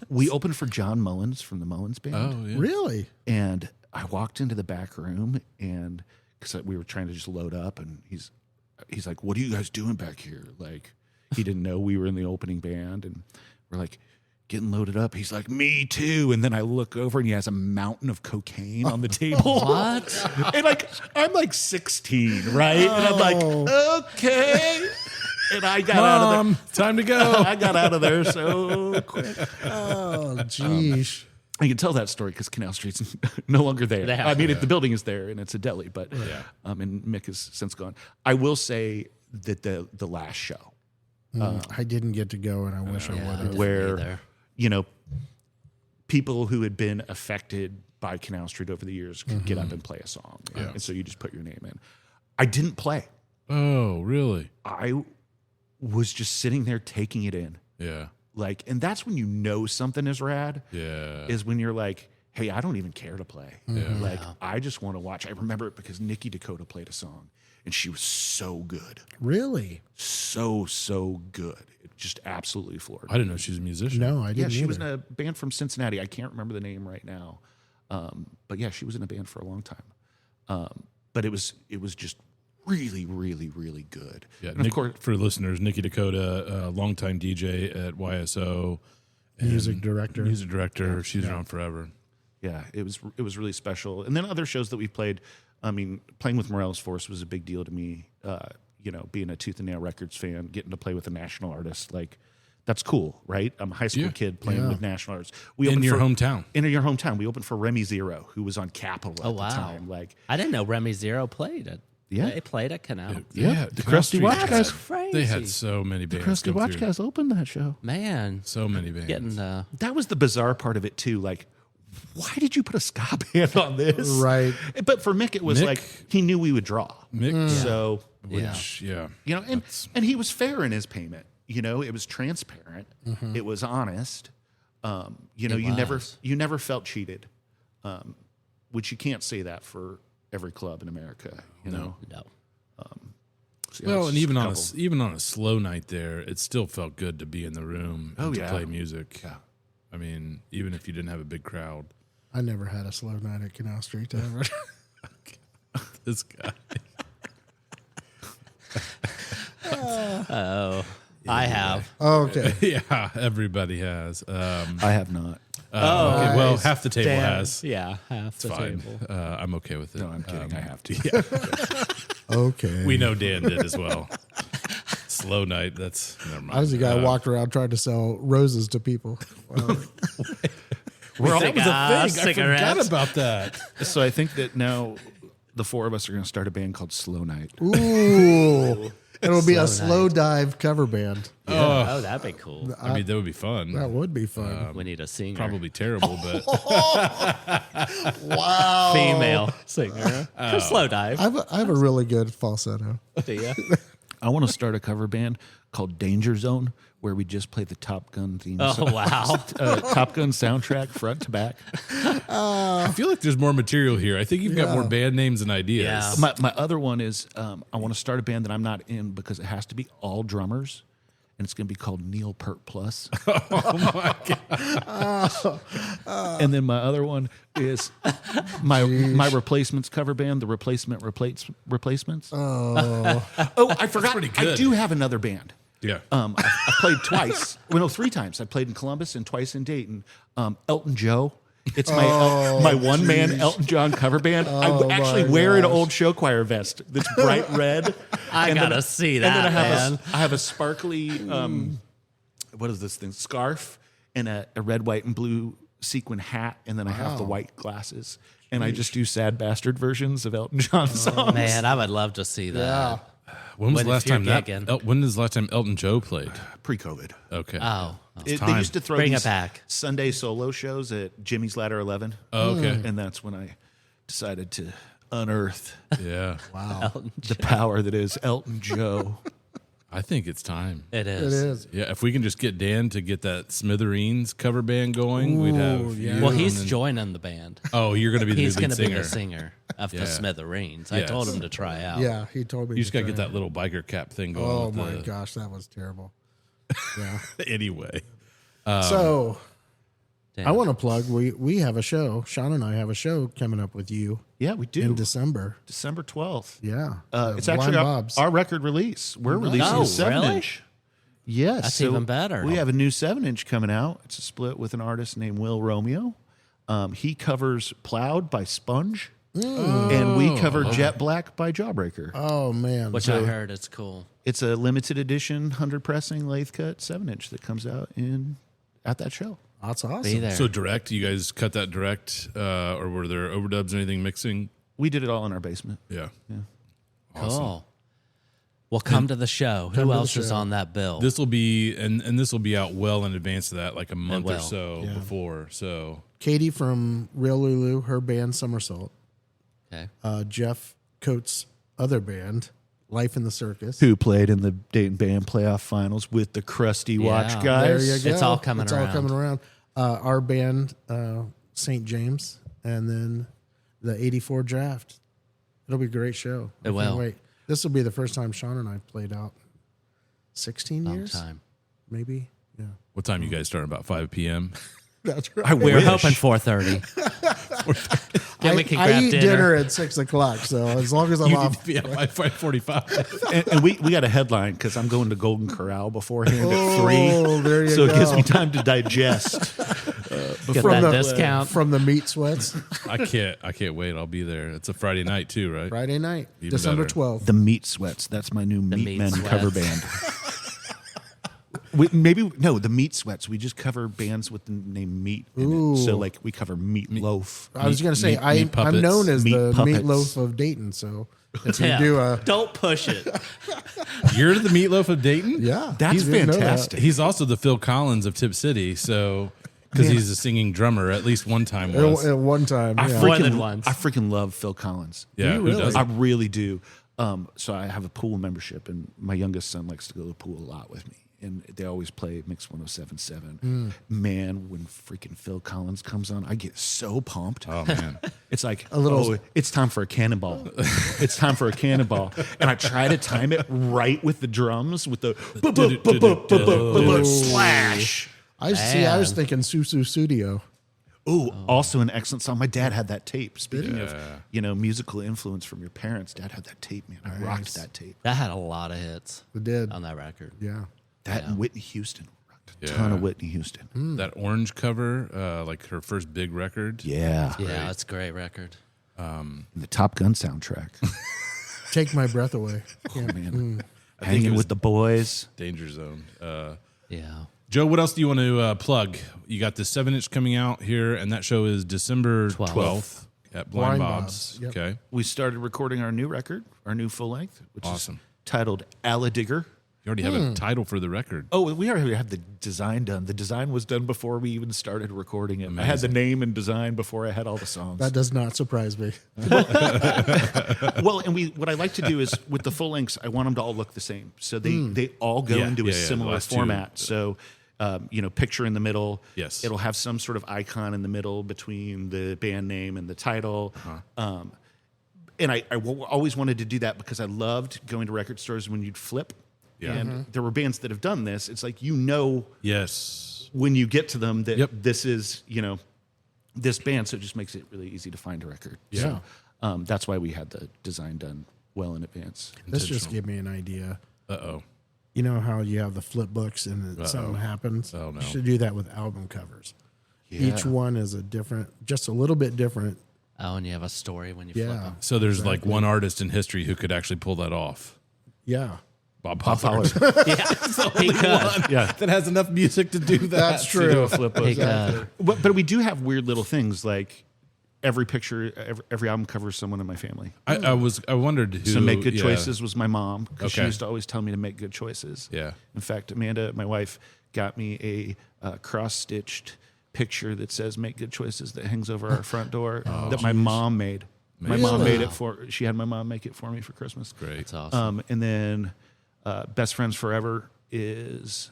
Speaker 4: We opened for John Mullins from the Mullins Band.
Speaker 1: Oh, yeah.
Speaker 2: Really?
Speaker 4: And I walked into the back room, and because we were trying to just load up, and he's like, "What are you guys doing back here?" Like, he didn't know we were in the opening band, and we're like getting loaded up. He's like, "Me too." And then I look over, and he has a mountain of cocaine on the table.
Speaker 3: what?
Speaker 4: And like, I'm like 16, right? And I'm like, okay. And I got out of there.
Speaker 1: Time to go.
Speaker 4: I got out of there so quick.
Speaker 2: Oh, geez.
Speaker 4: I can tell that story because Canal Street's no longer there.
Speaker 3: Yeah.
Speaker 4: I mean, the building is there and it's a deli, but and Mick has since gone. I will say that the last show,
Speaker 2: I didn't get to go, and I wish I would have.
Speaker 4: where
Speaker 3: either.
Speaker 4: you know, people who had been affected by Canal Street over the years could get up and play a song, and so you just put your name in. I didn't play.
Speaker 1: Oh, really?
Speaker 4: I was just sitting there taking it in.
Speaker 1: Yeah.
Speaker 4: Like, and that's when you know something is rad.
Speaker 1: Yeah.
Speaker 4: Is when you're like, hey, I don't even care to play. Like, I just want to watch. I remember it because Nikki Dakota played a song, and she was so good,
Speaker 2: Really?
Speaker 4: so good. It just absolutely floored
Speaker 1: I
Speaker 4: me.
Speaker 1: didn't know she was a musician.
Speaker 2: No, I
Speaker 4: Yeah,
Speaker 2: didn't.
Speaker 4: she was in
Speaker 2: either.
Speaker 4: a band from Cincinnati. I can't remember the name right now, but yeah, she was in a band for a long time. But it was just really good.
Speaker 1: Yeah,
Speaker 4: And of course,
Speaker 1: for listeners, Nikki Dakota, longtime DJ at YSO, and
Speaker 2: Music director.
Speaker 1: Music director. She's around forever.
Speaker 4: yeah, it was really special. And then other shows that we played. I mean, playing with Morales Force was a big deal to me. You know, being a Tooth and Nail Records fan, getting to play with a national artist, like, that's cool, right? I'm a high school kid playing with national artists. We
Speaker 1: In
Speaker 4: opened
Speaker 1: your
Speaker 4: for-
Speaker 1: hometown.
Speaker 4: In your hometown. We opened for Remy Zero, who was on Capitol at
Speaker 3: Oh,
Speaker 4: the
Speaker 3: wow.
Speaker 4: time. Like,
Speaker 3: I didn't know Remy Zero played it.
Speaker 4: Yeah.
Speaker 3: They played at Canal.
Speaker 1: Yeah,
Speaker 4: the Crusty
Speaker 1: Street
Speaker 4: Watch
Speaker 1: had-
Speaker 4: guys.
Speaker 3: Crazy.
Speaker 1: They had so many bands.
Speaker 4: Crusty
Speaker 1: come
Speaker 4: Watch
Speaker 1: through.
Speaker 4: guys opened that show.
Speaker 3: Man,
Speaker 1: So many bands.
Speaker 3: getting
Speaker 4: That was the bizarre part of it too. Like, why did you put a ska band on this?
Speaker 2: Right.
Speaker 4: But for Mick, it was
Speaker 1: Mick?
Speaker 4: like he knew we would draw.
Speaker 1: Mick,
Speaker 4: So
Speaker 1: which, yeah.
Speaker 4: you know, and he was fair in his payment. You know, it was transparent. It was honest. You know,
Speaker 3: It
Speaker 4: you never felt cheated. Which you can't say that for every club in America. You know.
Speaker 3: no.
Speaker 4: So, yeah,
Speaker 1: Well,
Speaker 4: it's
Speaker 1: and
Speaker 4: just
Speaker 1: even
Speaker 4: a
Speaker 1: on
Speaker 4: couple.
Speaker 1: even on a slow night there, it still felt good to be in the room and to
Speaker 4: yeah.
Speaker 1: play music.
Speaker 4: Yeah.
Speaker 1: I mean, even if you didn't have a big crowd.
Speaker 2: I never had a slow night at Canal Street ever.
Speaker 1: This guy.
Speaker 3: Oh, I have.
Speaker 2: Oh, okay.
Speaker 1: Yeah, everybody has.
Speaker 4: I have not.
Speaker 1: Okay, well,
Speaker 2: nice.
Speaker 1: half the table
Speaker 3: Dan,
Speaker 1: has.
Speaker 3: Yeah, half the
Speaker 1: Fine.
Speaker 3: table.
Speaker 1: I'm okay with it.
Speaker 4: No, I'm kidding. I have to.
Speaker 2: Okay.
Speaker 1: We know Dan did as well. Slow night. That's never mind.
Speaker 2: I was the guy who walked around trying to sell roses to people.
Speaker 1: We're all
Speaker 3: Cig-
Speaker 1: was a thing. I
Speaker 3: cigarettes.
Speaker 1: forgot about that.
Speaker 4: So I think that now the four of us are going to start a band called Slow Night.
Speaker 2: Ooh. It'll be a
Speaker 3: Slow
Speaker 2: slow
Speaker 3: night.
Speaker 2: dive cover band.
Speaker 3: Oh, that'd be cool.
Speaker 1: I mean, that would be fun.
Speaker 2: That would be fun.
Speaker 3: We need a singer.
Speaker 1: Probably terrible, but
Speaker 2: Wow.
Speaker 3: female singer. For slow dive.
Speaker 2: I have a really good falsetto.
Speaker 3: Do ya?
Speaker 4: I want to start a cover band called Danger Zone, where we just play the Top Gun theme
Speaker 3: Oh,
Speaker 4: song.
Speaker 3: wow.
Speaker 4: Top Gun soundtrack front to back.
Speaker 1: I feel like there's more material here. I think you've got more band names and ideas.
Speaker 3: Yeah.
Speaker 4: My other one is I want to start a band that I'm not in because it has to be all drummers, and it's going to be called Neil Peart Plus. Oh my god! And then my other one is my Replacements cover band, the Replacements. Oh, I forgot.
Speaker 1: pretty
Speaker 4: I
Speaker 1: good.
Speaker 4: do have another band.
Speaker 1: Yeah.
Speaker 4: I played twice. Well, no, 3 times. I played in Columbus and twice in Dayton. Elton Joe. It's my one man Elton John cover band. I actually wear an old show choir vest that's bright red.
Speaker 3: I
Speaker 4: And then-
Speaker 3: gotta see
Speaker 4: And then
Speaker 3: that,
Speaker 4: I have
Speaker 3: man.
Speaker 4: I have a sparkly what is this thing? Scarf and a red, white, and blue sequin hat, and then I have the white glasses. And I just do sad bastard versions of Elton John songs.
Speaker 3: Man, I would love to see that.
Speaker 1: When was
Speaker 3: When
Speaker 1: the last
Speaker 3: if you're
Speaker 1: time that?
Speaker 3: gigging.
Speaker 1: When is the last time Elton Joe played?
Speaker 4: Pre-COVID.
Speaker 1: Okay.
Speaker 3: Oh.
Speaker 4: They
Speaker 1: time.
Speaker 4: used to throw
Speaker 3: Bring it
Speaker 4: these
Speaker 3: back.
Speaker 4: Sunday solo shows at Jimmy's Ladder 11.
Speaker 1: Oh, okay.
Speaker 4: And that's when I decided to unearth
Speaker 1: Yeah.
Speaker 2: Wow.
Speaker 4: the power that is Elton Joe.
Speaker 1: I think it's time.
Speaker 3: It
Speaker 2: It
Speaker 3: is.
Speaker 2: is.
Speaker 1: Yeah, if we can just get Dan to get that Smithereens cover band going, we'd have.
Speaker 2: yeah.
Speaker 1: you
Speaker 3: Well,
Speaker 1: and
Speaker 3: he's
Speaker 1: then-
Speaker 3: joining the band.
Speaker 1: Oh, you're going to be the
Speaker 3: He's
Speaker 1: lead
Speaker 3: going to be
Speaker 1: singer.
Speaker 3: the singer of
Speaker 1: Yeah.
Speaker 3: the Smithereens. I
Speaker 1: Yes.
Speaker 3: told him to try out.
Speaker 2: Yeah, he told me.
Speaker 1: You just got to get
Speaker 2: try
Speaker 1: that little biker cap thing
Speaker 2: it.
Speaker 1: going.
Speaker 2: Oh
Speaker 1: with
Speaker 2: my
Speaker 1: the-
Speaker 2: gosh, that was terrible. Yeah.
Speaker 1: Anyway,
Speaker 2: So
Speaker 3: Damn.
Speaker 2: I want to plug. We have a show. Sean and I have a show coming up with you
Speaker 4: Yeah, we do.
Speaker 2: in December.
Speaker 4: December 12th.
Speaker 2: Yeah,
Speaker 4: It's
Speaker 2: Blind
Speaker 4: actually
Speaker 2: Bob's.
Speaker 4: our record release. We're releasing
Speaker 3: Oh,
Speaker 4: a 7-inch.
Speaker 3: really?
Speaker 4: Yes.
Speaker 3: That's even better.
Speaker 4: We have a new 7-inch coming out. It's a split with an artist named Will Romeo. He covers Plowed by Sponge. And we cover Jet Black by Jawbreaker.
Speaker 2: Oh man,
Speaker 3: Which I heard it's cool.
Speaker 4: It's a limited edition 100 pressing lathe cut 7-inch that comes out at that show.
Speaker 2: that's awesome.
Speaker 3: Be there.
Speaker 1: so direct. You guys cut that direct, or were there overdubs or anything mixing?
Speaker 4: We did it all in our basement.
Speaker 1: Yeah.
Speaker 3: Cool. Well, come to the show.
Speaker 2: to
Speaker 3: Who
Speaker 2: the
Speaker 3: else is
Speaker 2: show.
Speaker 3: on that bill?
Speaker 1: This will be and this will be out well in advance of that, like a month or
Speaker 3: will.
Speaker 1: so
Speaker 2: Yeah.
Speaker 1: before. So
Speaker 2: Katie from Real Lulu, her band Somersault.
Speaker 3: okay.
Speaker 2: Jeff Coates' other band, Life in the Circus.
Speaker 4: Who played in the Dayton Band playoff finals with the Crusty Watch
Speaker 3: Yeah.
Speaker 4: guys.
Speaker 2: There you go.
Speaker 3: It's all coming
Speaker 2: It's
Speaker 3: around.
Speaker 2: all coming around. Our band, St. James, and then the '84 draft. It'll be a great show.
Speaker 3: It
Speaker 2: I can't
Speaker 3: will.
Speaker 2: Wait. This will be the first time Sean and I played out. 16
Speaker 3: Long
Speaker 2: years,
Speaker 3: time.
Speaker 2: maybe. Yeah,
Speaker 1: what time you guys starting? About 5 p.m.
Speaker 2: that's right.
Speaker 4: I
Speaker 3: We're
Speaker 4: wish.
Speaker 3: hoping 4:30. Then we can
Speaker 2: I
Speaker 3: grab
Speaker 2: eat
Speaker 3: dinner.
Speaker 2: dinner at 6:00, so as long as I'm
Speaker 1: You
Speaker 2: off.
Speaker 1: need to be out by 5:45.
Speaker 4: and we got a headline because I'm going to Golden Corral beforehand at 3.
Speaker 2: Oh, there you
Speaker 4: So
Speaker 2: go.
Speaker 4: it gives me time to digest.
Speaker 3: Get
Speaker 2: from
Speaker 3: that
Speaker 2: the
Speaker 3: discount.
Speaker 2: from the meat sweats.
Speaker 1: I can't wait. I'll be there. It's a Friday night too, right?
Speaker 2: Friday night,
Speaker 1: Even
Speaker 2: December
Speaker 1: better.
Speaker 2: 12th.
Speaker 4: The Meat Sweats. That's my new Meat
Speaker 3: Meat
Speaker 4: Men
Speaker 3: Sweats.
Speaker 4: cover band. The Meat Sweats. We just cover bands with the name Meat in it. So like we cover Meatloaf.
Speaker 2: I was going to say,
Speaker 1: meat
Speaker 2: I'm
Speaker 1: puppets.
Speaker 2: known as
Speaker 4: Meat
Speaker 2: the
Speaker 4: puppets.
Speaker 2: meatloaf of Dayton. So if
Speaker 3: Yeah.
Speaker 2: you do a,
Speaker 3: Don't push it.
Speaker 1: You're the Meatloaf of Dayton.
Speaker 2: yeah,
Speaker 4: That's
Speaker 2: you didn't know that.
Speaker 4: fantastic.
Speaker 1: He's also the Phil Collins of Tip City. So because he's a singing drummer, at least one time was.
Speaker 2: At one time,
Speaker 4: I
Speaker 2: yeah.
Speaker 3: More than once.
Speaker 4: I freaking love Phil Collins.
Speaker 1: Yeah, who doesn't?
Speaker 4: I really do. So I have a pool membership, and my youngest son likes to go to the pool a lot with me. And they always play Mix 107.7. Man, when freaking Phil Collins comes on, I get so pumped.
Speaker 1: Oh man.
Speaker 4: It's like,
Speaker 2: little-
Speaker 4: it's time for a cannonball. It's time for a cannonball. And I try to time it right with the drums, with the slash.
Speaker 2: I was thinking Susu Studio.
Speaker 4: Ooh, also an excellent song. My dad had that tape. Speaking of, musical influence from your parents, Dad had that tape, man. I rocked that tape.
Speaker 3: That had a lot of hits
Speaker 2: We did.
Speaker 3: on that record.
Speaker 2: Yeah.
Speaker 4: That and Whitney Houston. Rocked a ton of Whitney Houston.
Speaker 1: That orange cover, like her first big record.
Speaker 4: Yeah.
Speaker 3: Yeah, it's a great record.
Speaker 4: The Top Gun soundtrack.
Speaker 2: Take my breath away.
Speaker 4: Oh, man.
Speaker 1: it
Speaker 4: Hanging
Speaker 1: was-
Speaker 4: with the boys.
Speaker 1: Danger Zone.
Speaker 3: Yeah.
Speaker 1: Joe, what else do you want to plug? You got this 7-inch coming out here, and that show is December 12th at Blind
Speaker 2: Blind
Speaker 1: Bob's.
Speaker 2: Bob's, yep.
Speaker 1: Okay.
Speaker 4: We started recording our new record, our new full length, which
Speaker 1: Awesome.
Speaker 4: is titled Aladigger.
Speaker 1: You already have a title for the record.
Speaker 4: Oh, we already have the design done. The design was done before we even started recording it. I had the name and design before I had all the songs.
Speaker 2: That does not surprise me.
Speaker 4: Well, and what I like to do is with the full lengths, I want them to all look the same. So they all go
Speaker 1: Yeah,
Speaker 4: into
Speaker 1: yeah,
Speaker 4: a
Speaker 1: yeah, the
Speaker 4: similar
Speaker 1: last two.
Speaker 4: format. So, picture in the middle.
Speaker 1: Yes.
Speaker 4: It'll have some sort of icon in the middle between the band name and the title. And I always wanted to do that because I loved going to record stores when you'd flip.
Speaker 1: Yeah.
Speaker 4: And there were bands that have done this. It's like,
Speaker 1: Yes.
Speaker 4: when you get to them that
Speaker 1: Yep.
Speaker 4: this is, this band. So it just makes it really easy to find a record.
Speaker 2: Yeah.
Speaker 4: So that's why we had the design done well in advance.
Speaker 2: This just gave me an idea.
Speaker 1: Uh-oh.
Speaker 2: You know how you have the flip books and then something happens?
Speaker 1: Oh, no.
Speaker 2: You should do that with album covers. Each one is just a little bit different.
Speaker 3: Oh, and you have a story when you flip
Speaker 2: Yeah.
Speaker 3: them.
Speaker 1: So there's like one artist in history who could actually pull that off.
Speaker 2: Yeah.
Speaker 1: Bob Pollard.
Speaker 3: He could.
Speaker 4: Yeah.
Speaker 1: that has enough music to do that.
Speaker 2: That's true.
Speaker 4: Flip
Speaker 3: He could.
Speaker 4: But we do have weird little things like every picture, every album covers someone in my family.
Speaker 1: I wondered who.
Speaker 4: So Make Good
Speaker 1: yeah.
Speaker 4: Choices was my mom because she
Speaker 1: Okay.
Speaker 4: used to always tell me to make good choices.
Speaker 1: Yeah.
Speaker 4: In fact, Amanda, my wife, got me a cross-stitched picture that says "Make Good Choices" that hangs over our front door that my mom made. My mom
Speaker 2: Really?
Speaker 4: made it she had my mom make it for me for Christmas.
Speaker 1: Great.
Speaker 3: That's awesome.
Speaker 4: And then Best Friends Forever is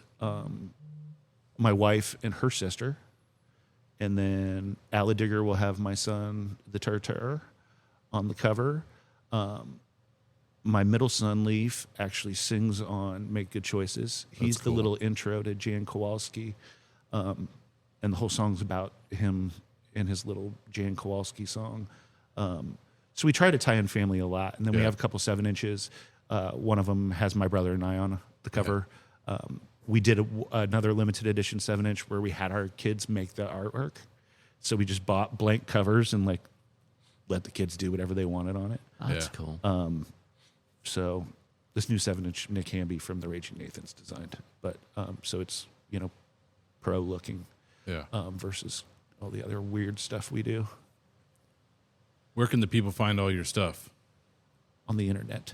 Speaker 4: my wife and her sister. And then Allie Digger will have my son, the Turtur, on the cover. My middle son, Leaf, actually sings on Make Good Choices. He's the little intro to Jan Kowalski. And the whole song's about him and his little Jan Kowalski song. So we try to tie in family a lot. And then we have a couple 7-inches. One of them has my brother and I on the cover. We did another limited edition 7-inch where we had our kids make the artwork. So we just bought blank covers and like let the kids do whatever they wanted on it.
Speaker 3: Oh, that's cool.
Speaker 4: So this new 7-inch Nick Hamby from the Raging Nathans designed. But so it's, pro looking versus all the other weird stuff we do
Speaker 1: Where can the people find all your stuff?
Speaker 4: on the internet.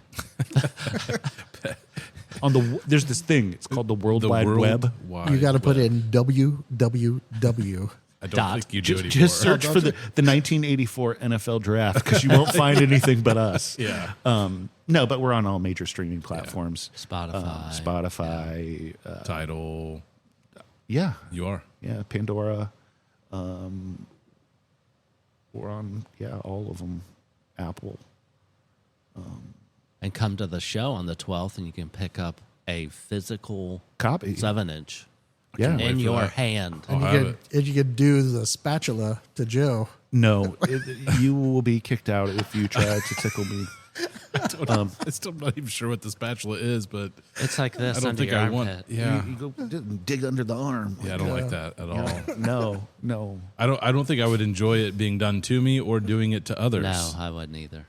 Speaker 4: There's this thing. It's called the World Wide Web.
Speaker 2: You got to put in www.
Speaker 1: I don't think you do anymore.
Speaker 4: Just search for the 1984 NFL draft because you won't find anything but us.
Speaker 1: Yeah.
Speaker 4: No, but we're on all major streaming platforms.
Speaker 3: Spotify.
Speaker 1: Tidal.
Speaker 4: Yeah.
Speaker 1: You are.
Speaker 4: Yeah. Pandora. We're on, all of them. Apple.
Speaker 3: And come to the show on the 12th, and you can pick up a physical
Speaker 4: Copy.
Speaker 3: 7-inch
Speaker 4: Yeah.
Speaker 3: in
Speaker 1: for
Speaker 3: your
Speaker 1: that.
Speaker 3: hand.
Speaker 1: I'll have it.
Speaker 2: You could do the spatula to Joe.
Speaker 4: No, you will be kicked out if you try to tickle me.
Speaker 1: I'm still not even sure what the spatula is, but
Speaker 3: It's like this
Speaker 1: I don't
Speaker 3: under
Speaker 1: think
Speaker 3: your
Speaker 1: I want.
Speaker 3: armpit.
Speaker 1: Yeah.
Speaker 4: You go dig under the arm.
Speaker 1: Yeah, I don't like that at all.
Speaker 4: No.
Speaker 1: I don't think I would enjoy it being done to me or doing it to others.
Speaker 3: No, I wouldn't either.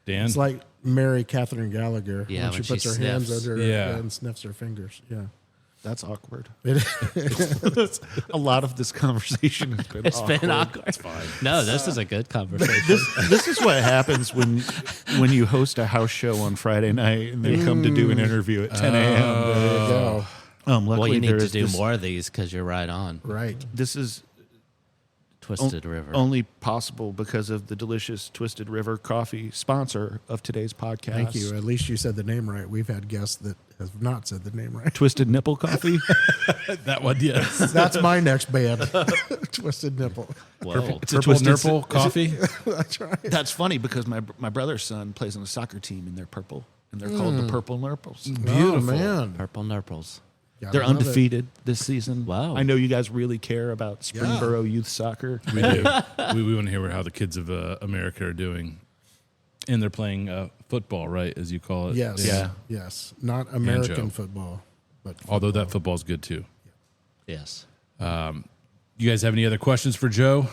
Speaker 1: Dan?
Speaker 2: It's like Mary Catherine Gallagher
Speaker 3: Yeah,
Speaker 2: when she puts her
Speaker 3: she
Speaker 2: hands
Speaker 3: sniffs.
Speaker 2: under
Speaker 1: Yeah.
Speaker 2: and sniffs her fingers. Yeah.
Speaker 4: That's awkward.
Speaker 2: It,
Speaker 4: A lot of this conversation has been
Speaker 3: It's
Speaker 4: awkward.
Speaker 3: been awkward. It's fine. No, this is a good conversation.
Speaker 4: This is what happens when you host a house show on Friday night and they come to do an interview at 10 a.m.
Speaker 2: there you go.
Speaker 4: Luckily
Speaker 3: Well, you need
Speaker 4: there
Speaker 3: to
Speaker 4: is
Speaker 3: do
Speaker 4: this-
Speaker 3: more of these because you're right on.
Speaker 2: Right.
Speaker 4: This is
Speaker 3: Twisted River.
Speaker 4: only possible because of the delicious Twisted River coffee sponsor of today's podcast.
Speaker 2: Thank you. At least you said the name right. We've had guests that have not said the name right.
Speaker 4: Twisted Nipple Coffee.
Speaker 1: that one, yes.
Speaker 2: That's my next band. Twisted Nipple.
Speaker 3: Whoa.
Speaker 4: It's a
Speaker 1: Purple
Speaker 4: Twisted
Speaker 1: Nurple coffee.
Speaker 2: That's right.
Speaker 4: That's funny because my brother's son plays on a soccer team and they're purple and they're called the Purple Nurples.
Speaker 2: Beautiful. Oh, man.
Speaker 3: Purple Nurples.
Speaker 2: Gotta
Speaker 4: They're
Speaker 2: love it.
Speaker 4: undefeated this season.
Speaker 3: Wow.
Speaker 4: I know you guys really care about Springboro youth soccer.
Speaker 1: We do. we want to hear how the kids of America are doing. And they're playing football, right, as you call it.
Speaker 2: Yes.
Speaker 4: Yeah.
Speaker 2: Yes. Not American
Speaker 1: Joe.
Speaker 2: football, but
Speaker 1: Although that football's good, too.
Speaker 3: Yes.
Speaker 1: You guys have any other questions for Joe?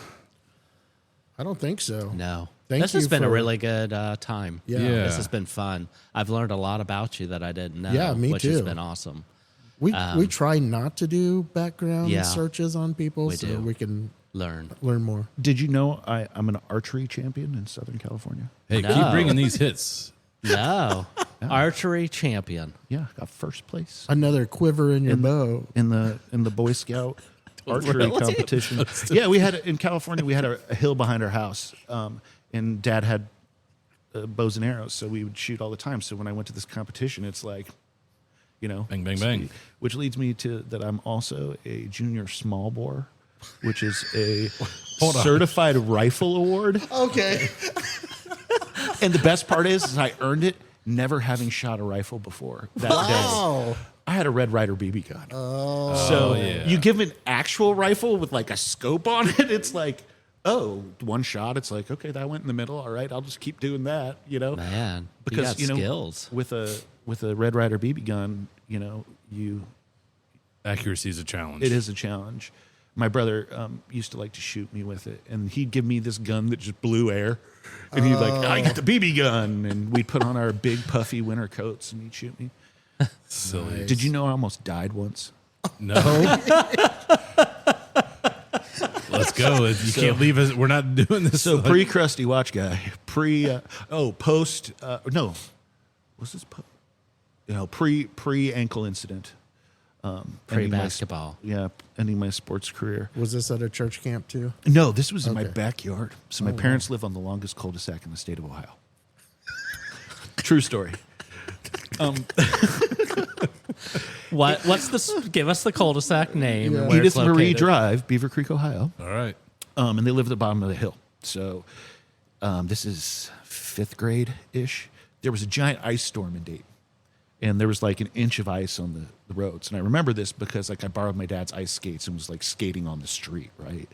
Speaker 2: I don't think so.
Speaker 3: No.
Speaker 2: Thank
Speaker 3: This has
Speaker 2: you
Speaker 3: been a
Speaker 2: for-
Speaker 3: really good time.
Speaker 2: Yeah.
Speaker 1: Yeah.
Speaker 3: This has been fun. I've learned a lot about you that I didn't know.
Speaker 2: Yeah, me
Speaker 3: which has
Speaker 2: too.
Speaker 3: been awesome.
Speaker 2: We try not to do background
Speaker 3: Yeah.
Speaker 2: searches on people
Speaker 3: We
Speaker 2: so
Speaker 3: do.
Speaker 2: we can
Speaker 3: Learn.
Speaker 2: learn more.
Speaker 4: Did you know I'm an archery champion in Southern California?
Speaker 1: Hey,
Speaker 3: No.
Speaker 1: keep bringing these hits.
Speaker 3: No. Archery champion.
Speaker 4: Yeah, got first place
Speaker 2: Another quiver in your bow.
Speaker 4: in the Boy Scout archery competition. Yeah, we had in California. We had a hill behind our house, and Dad had bows and arrows, so we would shoot all the time. So when I went to this competition, it's like,
Speaker 1: Bang, bang, bang.
Speaker 4: which leads me to that I'm also a junior small bore, which is a certified rifle award.
Speaker 2: Okay.
Speaker 4: And the best part is I earned it never having shot a rifle before that day.
Speaker 2: Oh.
Speaker 4: I had a Red Ryder BB gun. So
Speaker 1: yeah.
Speaker 4: you give an actual rifle with like a scope on it, it's like, oh, one shot. It's like, okay, that went in the middle. All right, I'll just keep doing that,
Speaker 3: Man,
Speaker 4: Because
Speaker 3: you got skills.
Speaker 4: with a Red Ryder BB gun,
Speaker 1: Accuracy is a challenge.
Speaker 4: it is a challenge. My brother used to like to shoot me with it, and he'd give me this gun that just blew air, and he'd like, I got the BB gun, and we'd put on our big puffy winter coats, and he'd shoot me.
Speaker 1: Silly.
Speaker 4: Did you know I almost died once?
Speaker 1: No. Let's go. You can't leave us. We're not doing this.
Speaker 4: So pre-crusty watch guy, post. No, was this pre ankle incident?
Speaker 3: Pre-basketball.
Speaker 4: Ending my sports career.
Speaker 2: Was this at a church camp too?
Speaker 4: No, this was in my
Speaker 2: Okay.
Speaker 4: backyard. So my parents live on the longest cul-de-sac in the state of Ohio. True story.
Speaker 3: What's the? Give us the cul-de-sac name.
Speaker 2: Yeah.
Speaker 3: And where it's
Speaker 4: Edith Marie
Speaker 3: located.
Speaker 4: Drive, Beaver Creek, Ohio.
Speaker 1: All right.
Speaker 4: And they live at the bottom of the hill. So this is 5th grade-ish. There was a giant ice storm in Dayton. And there was like an inch of ice on the roads. And I remember this because like I borrowed my dad's ice skates and was like skating on the street, right?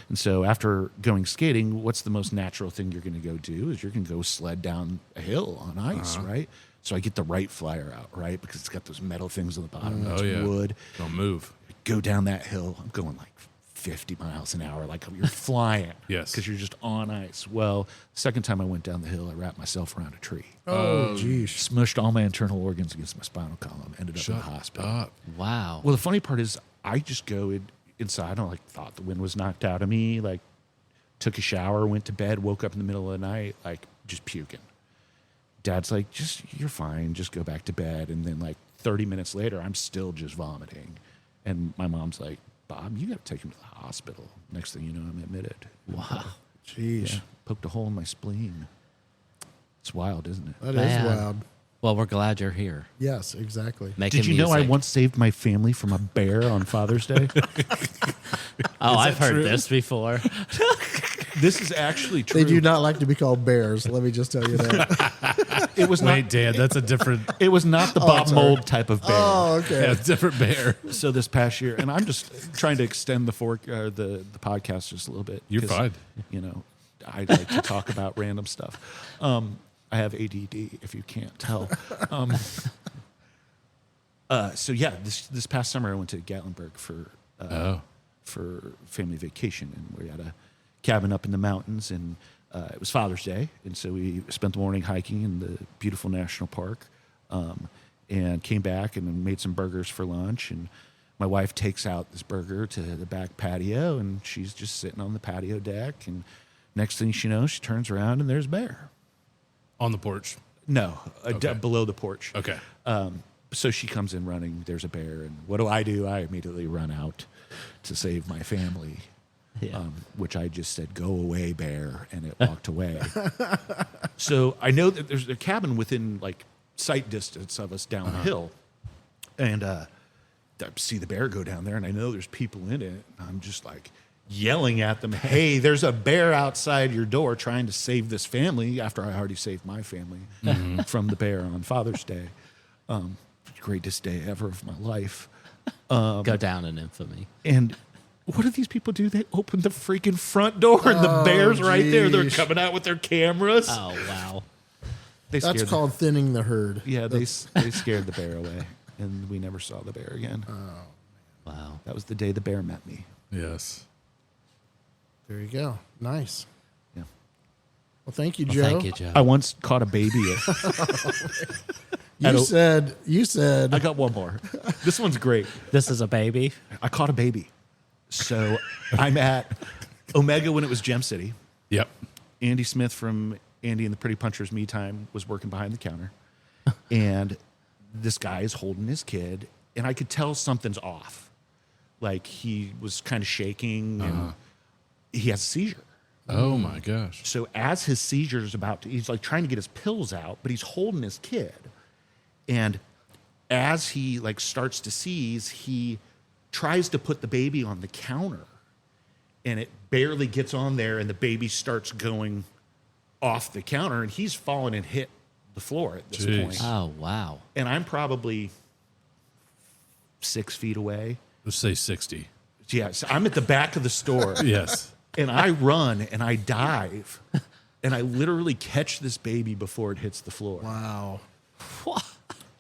Speaker 4: And so after going skating, what's the most natural thing you're going to go do is you're going to go sled down a hill on ice, right? So I get the right flyer out, right? Because it's got those metal things on the bottom. It's wood.
Speaker 1: Don't move.
Speaker 4: Go down that hill. I'm going like 50 miles an hour, like you're flying.
Speaker 1: Yes.
Speaker 4: Because you're just on ice. Well, second time I went down the hill, I wrapped myself around a tree.
Speaker 2: Oh, geez.
Speaker 4: Smushed all my internal organs against my spinal column. Ended up in the hospital.
Speaker 1: Up.
Speaker 3: Wow.
Speaker 4: Well, the funny part is I just go inside. I like thought the wind was knocked out of me. Like took a shower, went to bed, woke up in the middle of the night, like just puking. Dad's like, you're fine. Just go back to bed. And then like 30 minutes later, I'm still just vomiting. And my mom's like, Bob, you got to take him to the hospital. Next thing you know, I'm admitted.
Speaker 3: Wow.
Speaker 2: Jeez.
Speaker 4: Yeah, poked a hole in my spleen. It's wild, isn't it?
Speaker 2: That is
Speaker 3: Man.
Speaker 2: wild.
Speaker 3: Well, we're glad you're here.
Speaker 2: Yes, exactly.
Speaker 3: Making
Speaker 4: Did you know I
Speaker 3: music.
Speaker 4: once saved my family from a bear on Father's Day?
Speaker 3: Oh, I've heard
Speaker 1: true?
Speaker 3: this before.
Speaker 4: This is actually true.
Speaker 2: They do not like to be called bears. Let me just tell you that.
Speaker 4: It was
Speaker 1: Wait,
Speaker 4: not.
Speaker 1: Dan, that's a different,
Speaker 4: It was not the Bob
Speaker 2: sorry.
Speaker 4: Mold type of bear.
Speaker 2: Oh, okay.
Speaker 1: yeah, different bear.
Speaker 4: So this past year, and I'm just trying to extend the podcast just a little bit.
Speaker 1: You're
Speaker 4: 'cause,
Speaker 1: fine.
Speaker 4: You know, I like to talk about random stuff. I have ADD, if you can't tell. So yeah, this past summer I went to Gatlinburg for family vacation, and we had a cabin up in the mountains, and it was Father's Day, and so we spent the morning hiking in the beautiful national park, and came back and then made some burgers for lunch, and my wife takes out this burger to the back patio, and she's just sitting on the patio deck, and next thing she knows, she turns around and there's a bear.
Speaker 1: On the porch.
Speaker 4: No,
Speaker 1: Okay.
Speaker 4: below the porch.
Speaker 1: Okay.
Speaker 4: So she comes in running. There's a bear, and what do? I immediately run out to save my family,
Speaker 3: Yeah.
Speaker 4: which I just said, "Go away, bear," and it walked away. So I know that there's a cabin within like sight distance of us down the hill, and I see the bear go down there, and I know there's people in it. And I'm just like yelling at them, "Hey, there's a bear outside your door trying to save this family," after I already saved my family from the bear on Father's Day. Greatest day ever of my life.
Speaker 3: Go down in infamy.
Speaker 4: And what do these people do? They open the freaking front door, and the bear's right there. They're
Speaker 2: geez.
Speaker 4: coming out with their cameras.
Speaker 3: Oh, wow.
Speaker 4: They
Speaker 2: That's
Speaker 4: scared
Speaker 2: called thinning the herd.
Speaker 4: they scared the bear away, and we never saw the bear again.
Speaker 3: Wow.
Speaker 4: That was the day the bear met me.
Speaker 1: Yes.
Speaker 2: There you go. Nice.
Speaker 4: Yeah.
Speaker 2: Well, thank you,
Speaker 3: Well,
Speaker 2: Joe.
Speaker 3: thank you, Joe.
Speaker 4: I once caught a baby.
Speaker 2: You said
Speaker 4: I got one more. This one's great.
Speaker 3: This is a baby.
Speaker 4: I caught a baby. So I'm at Omega when it was Gem City.
Speaker 1: Yep.
Speaker 4: Andy Smith from Andy and the Pretty Punchers Me Time was working behind the counter. And this guy is holding his kid, and I could tell something's off. Like he was kind of shaking, and he has a seizure.
Speaker 1: Oh my gosh.
Speaker 4: So as his seizure is about to, he's like trying to get his pills out, but he's holding his kid. And as he like starts to seize, he tries to put the baby on the counter, and it barely gets on there, and the baby starts going off the counter, and he's fallen and hit the floor at this
Speaker 1: Jeez.
Speaker 4: point.
Speaker 3: Oh, wow.
Speaker 4: And I'm probably 6 feet away.
Speaker 1: Let's say 60.
Speaker 4: Yeah, so I'm at the back of the store.
Speaker 1: Yes.
Speaker 4: And I run and I dive, and I literally catch this baby before it hits the floor.
Speaker 2: wow.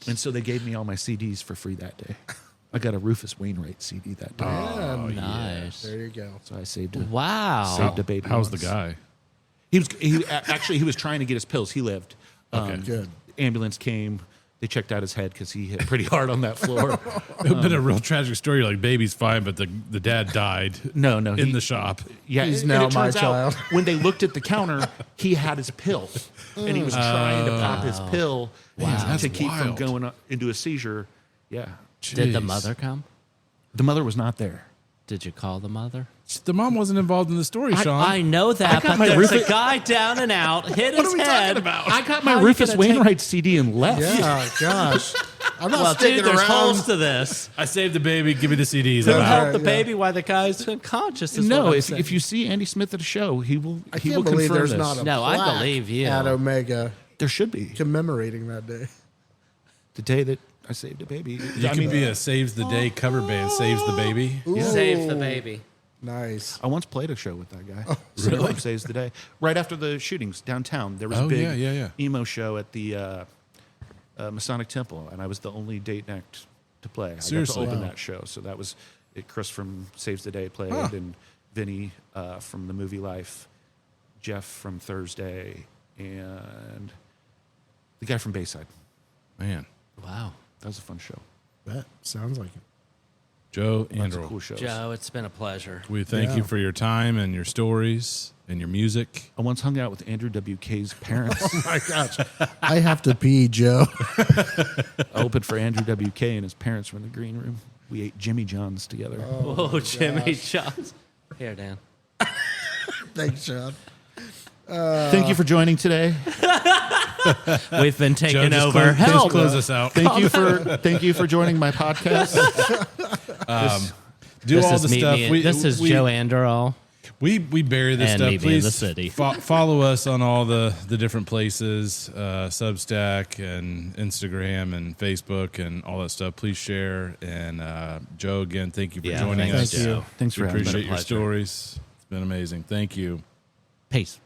Speaker 4: And so they gave me all my CDs for free that day. I got a Rufus Wainwright CD that day.
Speaker 3: Nice.
Speaker 2: There you go.
Speaker 4: So I saved a,
Speaker 3: Wow.
Speaker 4: saved a baby.
Speaker 1: How's the
Speaker 4: once.
Speaker 1: guy?
Speaker 4: He was trying to get his pills. He lived.
Speaker 1: Okay.
Speaker 2: Good.
Speaker 4: Ambulance came. They checked out his head because he hit pretty hard on that floor.
Speaker 1: It would have been a real tragic story. Like, baby's fine, but the dad died
Speaker 4: No,
Speaker 1: in the shop.
Speaker 4: Yeah,
Speaker 2: He's
Speaker 4: and
Speaker 2: now
Speaker 4: it
Speaker 2: my
Speaker 4: turns out
Speaker 2: child.
Speaker 4: when they looked at the counter, he had his pill, and he was trying to pop his pill
Speaker 1: Wow,
Speaker 4: to
Speaker 1: that's
Speaker 4: keep from
Speaker 1: wild.
Speaker 4: going into a seizure. Yeah,
Speaker 3: Did the
Speaker 1: Jeez.
Speaker 3: mother come?
Speaker 4: The mother was not there.
Speaker 3: Did you call the mother?
Speaker 1: The mom wasn't involved in the story, Sean.
Speaker 3: I know that,
Speaker 4: got
Speaker 3: but
Speaker 4: my
Speaker 3: there's a
Speaker 4: Rufus-
Speaker 3: guy down and out, hit his head.
Speaker 4: I got my
Speaker 3: How are you
Speaker 4: Rufus
Speaker 3: gonna take-
Speaker 4: Wainwright CD and left.
Speaker 2: Yeah, gosh. I'm not
Speaker 3: Well,
Speaker 2: sticking
Speaker 3: dude, there's
Speaker 2: around.
Speaker 3: holes to this.
Speaker 1: I saved the baby. Give me the CDs.
Speaker 3: Don't
Speaker 1: I'm out.
Speaker 3: help the
Speaker 2: yeah.
Speaker 3: baby while the guy's unconscious. Is
Speaker 4: No,
Speaker 3: what I'm
Speaker 4: if,
Speaker 3: saying.
Speaker 4: if you see Andy Smith at a show, he will.
Speaker 2: I
Speaker 4: he
Speaker 2: can't
Speaker 4: will
Speaker 2: believe
Speaker 4: confirm
Speaker 2: there's
Speaker 4: this.
Speaker 2: not a
Speaker 3: No, I
Speaker 2: plaque
Speaker 3: believe you.
Speaker 2: at Omega
Speaker 4: There should be
Speaker 2: commemorating that day.
Speaker 4: the day that I saved a baby.
Speaker 1: You could be a Saves the Day cover band. Saves the Baby.
Speaker 3: Save the baby.
Speaker 2: Nice.
Speaker 4: I once played a show with that guy. Really? Saves the day. Right after the shootings downtown, there was a
Speaker 1: Oh,
Speaker 4: big
Speaker 1: yeah.
Speaker 4: emo show at the Masonic Temple, and I was the only date act to play.
Speaker 1: Seriously?
Speaker 4: I got to open
Speaker 1: Wow.
Speaker 4: that show. So that was it. Chris from Saves the Day played, and Vinny from the movie Life, Jeff from Thursday, and the guy from Bayside.
Speaker 1: Man.
Speaker 3: Wow.
Speaker 4: That was a fun show.
Speaker 2: That sounds like it.
Speaker 1: Joe
Speaker 4: Lots of
Speaker 1: Anderl.
Speaker 4: cool shows.
Speaker 3: Joe, it's been a pleasure.
Speaker 1: We thank
Speaker 2: Yeah.
Speaker 1: you for your time and your stories and your music.
Speaker 4: I once hung out with Andrew WK's parents.
Speaker 2: My gosh. I have to pee, Joe.
Speaker 4: I opened for Andrew WK, and his parents were in the green room. We ate Jimmy John's together.
Speaker 3: Oh, Jimmy John's. Here, Dan.
Speaker 2: Thanks, Sean.
Speaker 4: Thank you for joining today.
Speaker 3: We've been
Speaker 1: Joe,
Speaker 3: taking
Speaker 1: just
Speaker 3: over.
Speaker 1: close, close us out.
Speaker 4: Thank you for joining my podcast.
Speaker 1: Do
Speaker 3: This
Speaker 1: all
Speaker 3: is
Speaker 1: the
Speaker 3: Meet
Speaker 1: stuff.
Speaker 3: Me- this is Joe Anderl.
Speaker 1: We bury this
Speaker 3: And
Speaker 1: stuff.
Speaker 3: Meet Me in
Speaker 1: Please
Speaker 3: the City.
Speaker 1: Follow us on all the different places, Substack and Instagram and Facebook and all that stuff. Please share. And Joe, again, thank you for joining
Speaker 3: thanks,
Speaker 1: us.
Speaker 3: Joe.
Speaker 4: Thanks
Speaker 1: We
Speaker 4: for having me.
Speaker 1: appreciate your
Speaker 3: pleasure.
Speaker 1: stories. It's been amazing. Thank you.
Speaker 3: Peace.